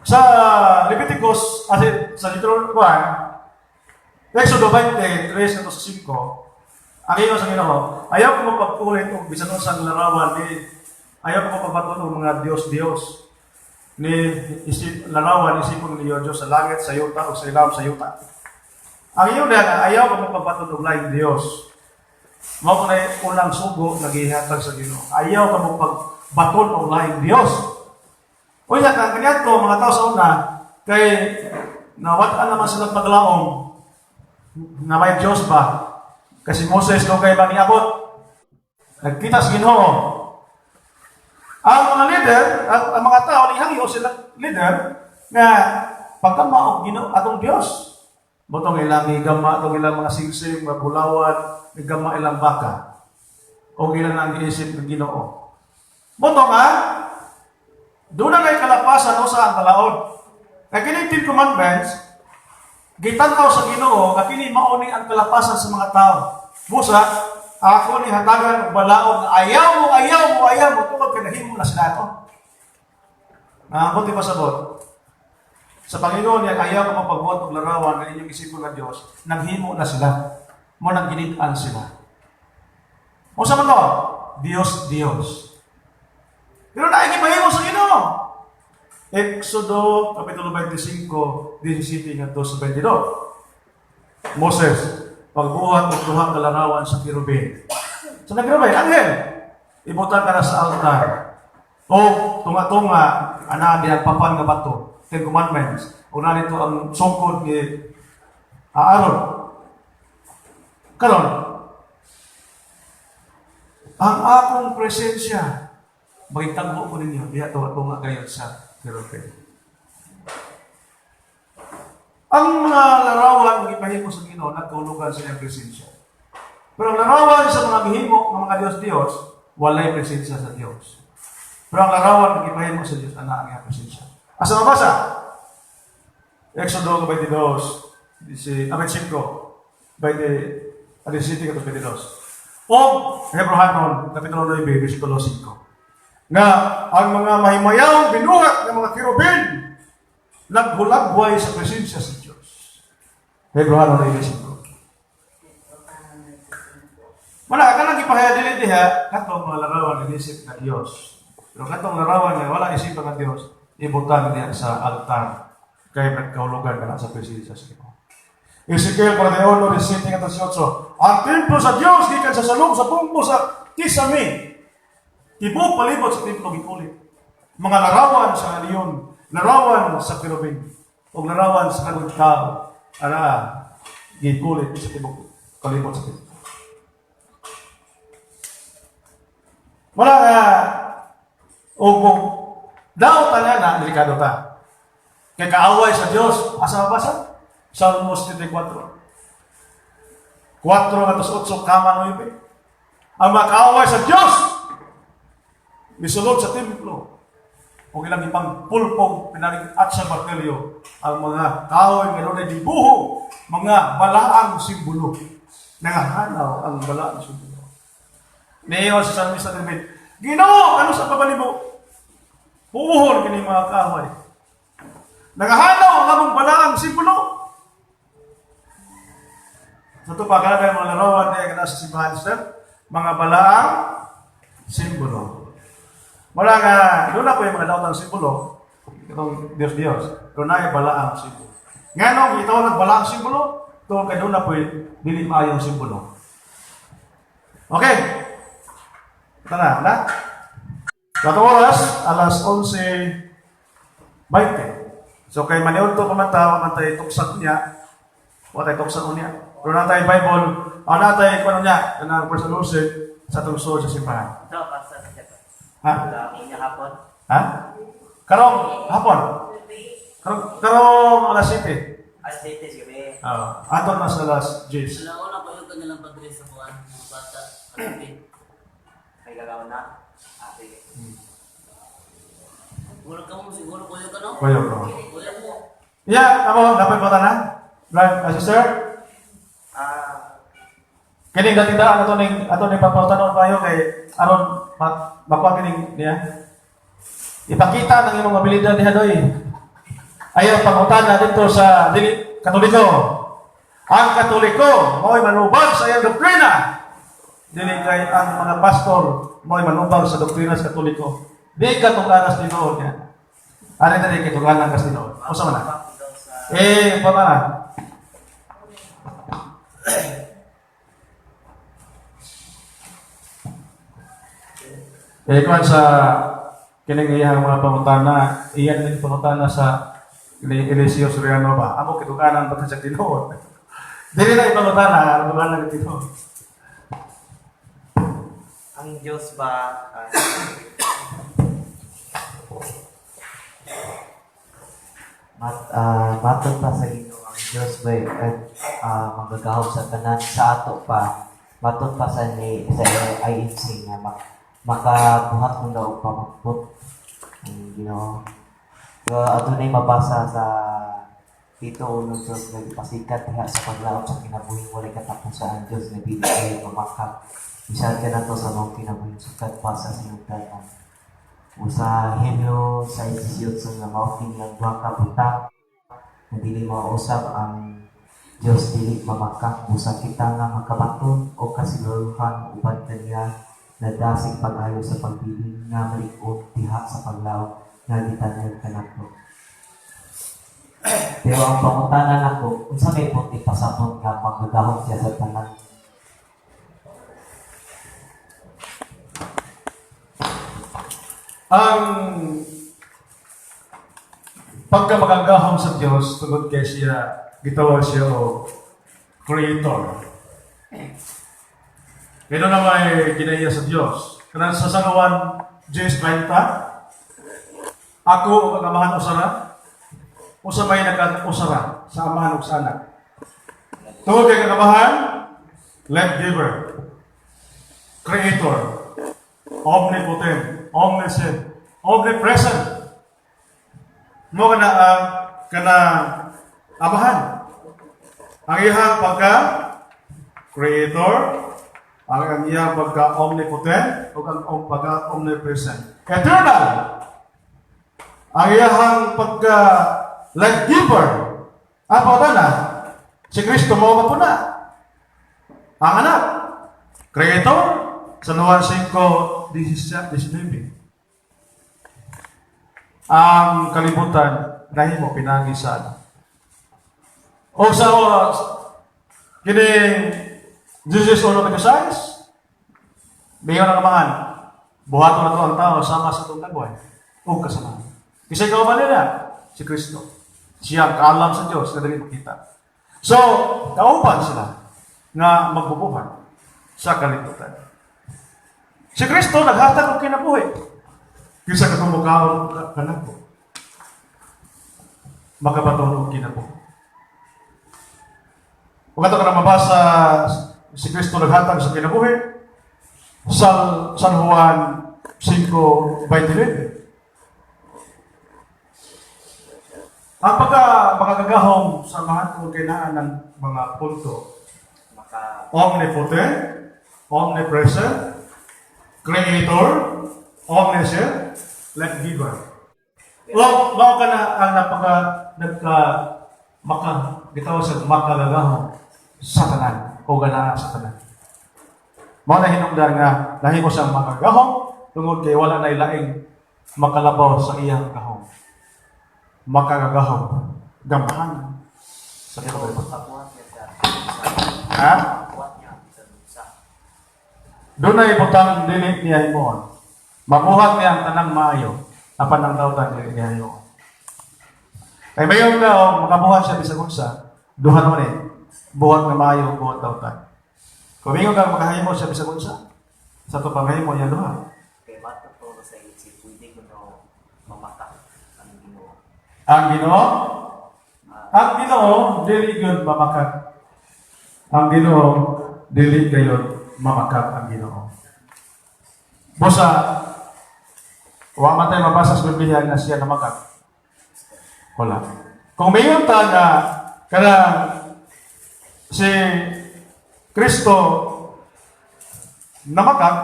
Speaker 4: Sa Leviticus, sa Deuteronomy 1, Exodo 23, sa 5, ang iyo sa Ginoo, ayaw ko magpagpulit o bisan unsang larawan ni ayaw ko magpapatunog mga Diyos ni larawan isipon niyo Diyos sa langit, sa yuta o sa ilaw sa yuta. Ang iyo na ayaw ko magpapatunog laing Diyos. Mao ko na unang sugo naghihatag sa Ginoo. Ayaw ka magpagbaton o laing Diyos. O yan, ang ganyan to, mga tao sa una, kay nawatan naman silang paglaong na may Diyos ba? Kasi Moses doon kayo ba niabot? Nagkita sa Ginoo. Ang mga leader, ang mga tao, nihangyo silang leader, na pagkamaog Ginoo atong Diyos. Butong ilang igama, itong ilang mga singsing, mga bulawan, igama ilang baka. O ilang ang iisip ng Ginoo. Butong doon na ngay kalapasan o sa ang kalaod. Kaya kining 10 commandments, gitanaw sa Ginoo, nga kini mauni ang kalapasan sa mga tao. Musa, ako ni hatagan og balaod na ayaw mo, tungod ka nahimo na sila ito. Buti pa sabot. Sa Panginoon, yan ayaw ko mapagbuot og larawan na inyong isipon ng Diyos, naghimo na sila. Mo nang ginitaan sila. O sa mga Diyos. Pero naiging mahimo sa Ginoo. Exodo, Kapitulo 25, 17 nga 22. Moses, pagbuhat ng duhang kalarawan sa kirubin. Sa nagkirubin, anghel, ibutan ka na sa altar. O tunga-tunga, anabi ang papan nga bato, 10 commandments. O na nito ang sungkod ni Aaron. Karon, ang akong presensya, magitagbo ko ninyo, diya tunga kayo sa kirubin. Ang mga larawan ng ipahimo sa Ginoo nagtulugan sa iyang presensya. Pero ang larawan sa mga gihimo ng mga Diyos, walay presensya sa Diyos. Pero ang larawan ng ipahimo sa Diyos, ana ang iyang presensya. Asa mabasa? Exodo 22, 25, 22. O Hebrehanon, Kapitulo 9, versikulo 5. Na ang mga mahimayaw binuhat ng mga kirubin naghulagway sa presensya sa Diyos. Hebrehanon 9:5. Wala ka lang ipahaya dili diha katong mga larawan ng isip ng Diyos. Pero katong larawan nga wala isip ng Diyos, ibutan diha sa altar kay nagkahulugan ka na sa presensya sa Ginoo. Ezekiel 41:7-8. Ang templo sa Diyos gikan sa salong sa pungpo sa kisame. Tibo palibot sa templo gikulit. Mga larawan sa leon, larawan sa kirubin, o larawan sa kanang tao, gikulit sa tibo palibot sa templo. Wala o kung daw na delikado ta. Kaya kaaway sa Diyos, asa mabasa? Salmos 34. 4:8 kama 9. Ang makaaway sa Diyos, misulod sa templo, kung ilang ipang pulpong pinaring at sa martelyo, ang mga kaaway nga doon ay dibuho, mga balaang simbolo. Nangahanaw ang balaang simbolo. Niyo sa Salmista David, Ginoo, ano sa pabalibo? Puuhon kini mga kaaway. Nangahanaw ang among balaang simbolo. Sa ito pa, kaya mga larawan na sa simbahan sir, mga balaang simbolo. Wala nga, doon na po yung mga daotang simbolo, itong Diyos. Doon na yung balaang simbolo. Nga nung ito nagbalaang simbolo, ito kay doon na po yung dili maayong simbolo. Okay. Ito na. Katong oras, alas 11:20. So kay maniod to pamanta, mantay tuksak niya, watay tuksak niya. Pero natay Bible, natay kung ano niya, kanang person lucid sa tungsod sa simbahan.
Speaker 5: Ito basta sa Japan.
Speaker 4: Ha?
Speaker 5: Unya hapon.
Speaker 4: Ha? Karong hapon. Karong alas 7.
Speaker 5: As latest gabi.
Speaker 4: Aton na sa alas 10.
Speaker 5: Una po yung ka nalang padre sa buwan, mga bata, kapatid.
Speaker 7: Ay gagawin na. Ate.
Speaker 5: Siguro ka mo, siguro kuya ka no?
Speaker 4: Kuya ko.
Speaker 5: Kuya mo.
Speaker 4: Yeah, ako, dapat mo na? Brad, sister? Kining datidaan ato ning papawtanon tayo kay aron makuha kining niya. Ipakita ng imong abilidad diha doy. Ayaw pangutana dito sa dili Katoliko. Ang Katoliko mo'y manubag sa iyang doktrina. Dili kay ang mga pastor mo'y manubag sa doktrina sa Katoliko. Di ka tuganas dito niya. Ari na kay tuganan kas dito. Usa man na. Pamana. Kuan sa kining iyang mga pangutana, iyan din pangutana sa Eliseo Soriano ba? Amo kitukanan ba sa Ginoo? Dili na ipangutana, ano ba lang Ginoo?
Speaker 7: Ang Diyos ba matod pa sa Ginoo ang Diyos ba magagahom sa tanan sa ato pa matod pa sa INC nga makabuhat kung daw pa magput ang Ginoo. So ato na mabasa sa Tito 1:2 nagpasikat diha sa paglaom sa kinabuhing walay katapusan ang Diyos na bibigay mamakak. Isang ka na to sa mga kinabuhing sukat pa sa sinugdanan. Usa Hebrew 6:18 nga mao kini ang duha ka butang na dili mausab ang Dios dili mamakak usa kita nga makabaton o kasiluruhan uban kaniya na dasig pag-ayo sa pagbiling nga malikot diha sa paglaom nga gitanyan kanato. Pero ang pangutanan nako unsa may puti pasabot nga magagahom siya sa tanan.
Speaker 4: Ang pagka magagahom sa Dios tungod kay siya gitawag siya o creator. Pero na may ginaya sa Diyos. Kanang sa Sangawan, James 30, ako o kagamahan usara, usamay nag-usara sa amahan o sa anak. Tungod kay kagamahan, life giver, creator, omnipotent, omniscient, omnipresent. Mo kana amahan. Ang iyang pagka creator, ang iyang pagka omnipotent, o ang pagka omnipresent. Eternal. Ang iyang pagka life giver. Apa na? Si Kristo mo po na. Ang anak, creator, sa Juan 5:19. Ang kalibutan dahil mo pinangisan. O sa kining Jesus ulo nag-size, mayon ang kamahan, buhaton na to ang tao sama sa itong nagbuhay o kasama. Kasi ikaw ba nila? Si Kristo. Siya ang kaalam sa Diyos na dali makita. So, kaupan sila nga magbubuhan sa kalibutan. Si Kristo naghatag og kinabuhi. Kisa katong mukaon kanako. Makabaton og kinabuhi. Kung ito ka na mabasa, si Kristo naghatag sa kinabuhi sa San Juan 5:29. Ang pagkagahom sa mga kung kailangan ng mga punto, omnipotent, omnipresent, creator, omniscient, life giver. Mao ka na ang gitawag sa makalagahom sa tanan o ganahan sa tanan. Mao na hinungdan nga nahimo siyang makagahom tungod kay wala na ilaing makalabaw sa iyang gahom. Makagahom gamahan sa iyang
Speaker 5: Pagkakuha niya sa
Speaker 4: ha?
Speaker 5: pagkakuha niya sa lusa.
Speaker 4: Doon na ibutang dili niya himon. Mabuhat niya ang tanang maayo. Apan ang tawtan dili niya himon. Kay mayon ka makabuhat siya bisag unsa, duha naman eh. Buhat na maayo buhat tawtan. Kung mayon ka makahimo siya bisag unsa, sa to pangahimo niya duha.
Speaker 5: Kaya matuturo sa isip, pwede ko na mamatak ang Ginoo.
Speaker 4: Ang Ginoo, ang Ginoo dili gyud mamakat. Ang Ginoo dili kayo mamakak ang Ginoo. Busa, wa man tayo mabasa sa Biblia na siya namakak. Wala. Kung mayon ta na kanang si Kristo namakak,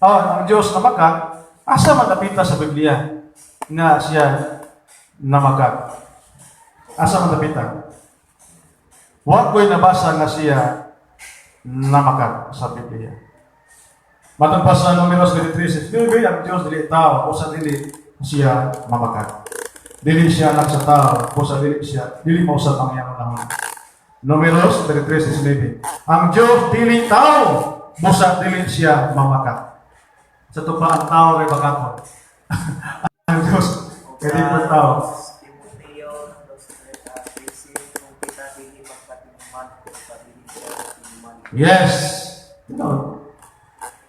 Speaker 4: ang Diyos namakak, asa matapita sa Biblia nga siya namakak? Asa matapita? Wa ko'y nabasa nga siya namakak sa Biblia. Matang pa sa Números 23, ang Diyos dili tao, o sa dili siya mamakak. Dili siya anak sa tao, o sa dili mausap ang iyang nahon. Números 23:19. Ang Diyos dili tao, o sa dili siya mamakak. Sa tupa ang tao ay bakakon. Ang Diyos, hindi po tao.
Speaker 5: Timoteo, 2:13, kung kita dili magpatinuman, kung sa dili siya magpatinuman.
Speaker 4: Yes. Ito.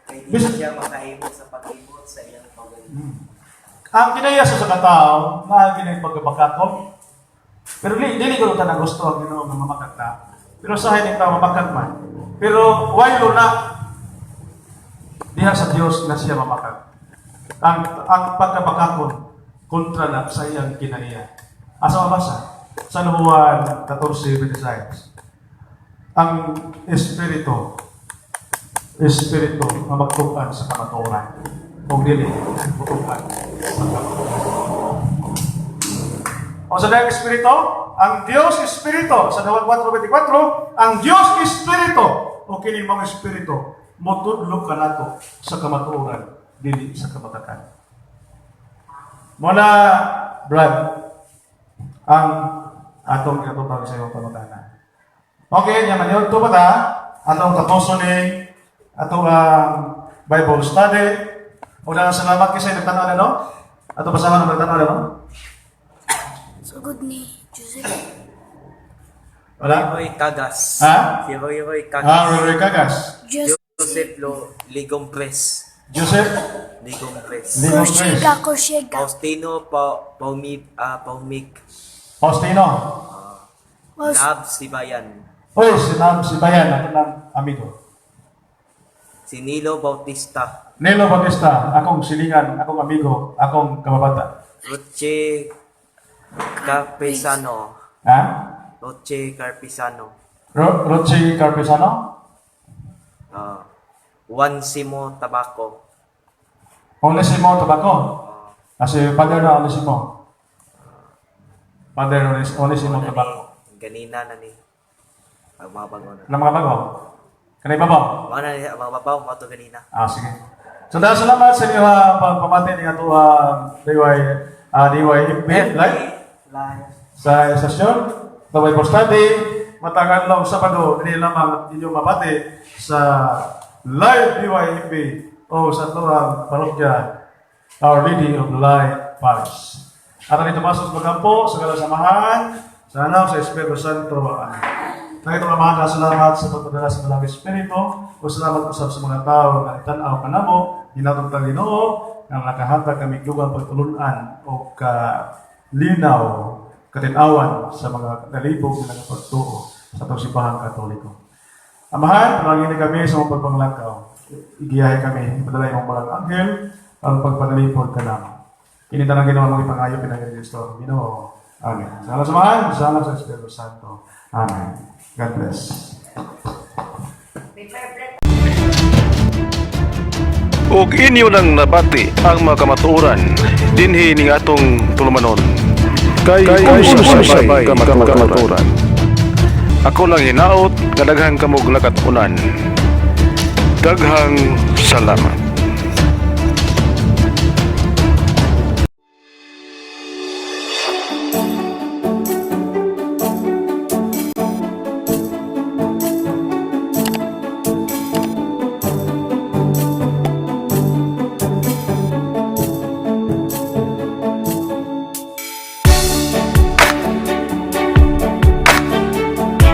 Speaker 5: Kay di siya makahimo sa pag-ibot sa iyang pag-ibot.
Speaker 4: Ang kinaya sa katao, na ginay pagkabakakon. Pero dili ko ta na gusto ang Ginoo nga mamakak ta. Pero sa hindi ta mamakak man. Pero why na diha sa Dios na siya mamakak. Ang pagkabakakon kontra na sa iyang kinaya. Asa mabasa? Sa Juan 14:26. Ang Espiritu ang magtukan sa kamatuoran. Kung dili, magtukan sa kamatuoran. O sa dahil Espiritu, ang Diyos Espiritu, sa Juan 4:24, ang Diyos Espiritu, o kini mga Espiritu, motudlo ka nato sa kamatuoran, dili sa kamatakan. Muna, Brad, ang atong kinatutawag sa iyong pamatanan. Okay, yaman yun. Ito ba ta? Atong tapuso ni atong Bible study. Una salamat kasi nagtanaw na, no? Ato pasahan na nagtanaw na, no?
Speaker 8: Sugod ni Joseph.
Speaker 4: Wala?
Speaker 5: Hiroy Kagas.
Speaker 4: Ha?
Speaker 5: Hiroy Kagas.
Speaker 4: Rory Cagas.
Speaker 5: Joseph Ligong Pres.
Speaker 4: Joseph
Speaker 5: Ligong Pres.
Speaker 4: Ligong Pres.
Speaker 8: Korsiega.
Speaker 5: Faustino Paumig.
Speaker 4: Faustino.
Speaker 5: Nab Sibayan.
Speaker 4: Oy, si Bayan, ato ng amigo.
Speaker 5: Si Nilo Bautista.
Speaker 4: Nelo Bautista, akong silingan, akong amigo, akong kababata.
Speaker 5: Roche Carpesano.
Speaker 4: Ha?
Speaker 5: Roche Carpesano.
Speaker 4: Rochi Carpesano?
Speaker 5: Juan Simo Tabaco.
Speaker 4: Onesimo Tobacco. Kasi father na Onesimo. Father Onesimo Tobacco.
Speaker 5: Ganina na ni. Ang mga bago na.
Speaker 4: Alam mga bago? Kanay babaw?
Speaker 5: Mga na niya, mga babaw, mga to ganina.
Speaker 4: Sige. So dahil salamat sa inyo pagpamati ng ato DY Hipit live sa estasyon. The Bible Study. Matagal lang Sabado, hindi lamang inyo mapati sa live DYHP o sa turang parokya Our Lady of Light Parish. At ang ito pasok magampo sa kalasamahan sa anak sa Espiritu Santo. Amen. Nangitong amahan, salamat sa pagpadala sa Malang Espiritu o salamat usap sa mga tao na itanaw ka namo, hinatong Ginoo na nakahatag kami lugang pagtulunan o kalinaw, katinawan sa mga kalibog na pagtuo sa pagsibahang Katoliko. Amahan, palangin kami sa mga pagpanglakaw. Igiyahe kami, ipadala yung mga anghel ang pagpanalipod ka naman. Kinita na ginawa mong ipangayo, pinagin Kristo. Ginoo. Amen. Salamat samahan, salamat sa Espiritu Santo. Amen. God bless.
Speaker 1: Ug inyo nang nabati ang mga kamatuoran dinhi ning atong tulumanon. Kay sabay kamatuoran. Ako lang hinaot nga daghang kamog nakatunan. Daghang salamat.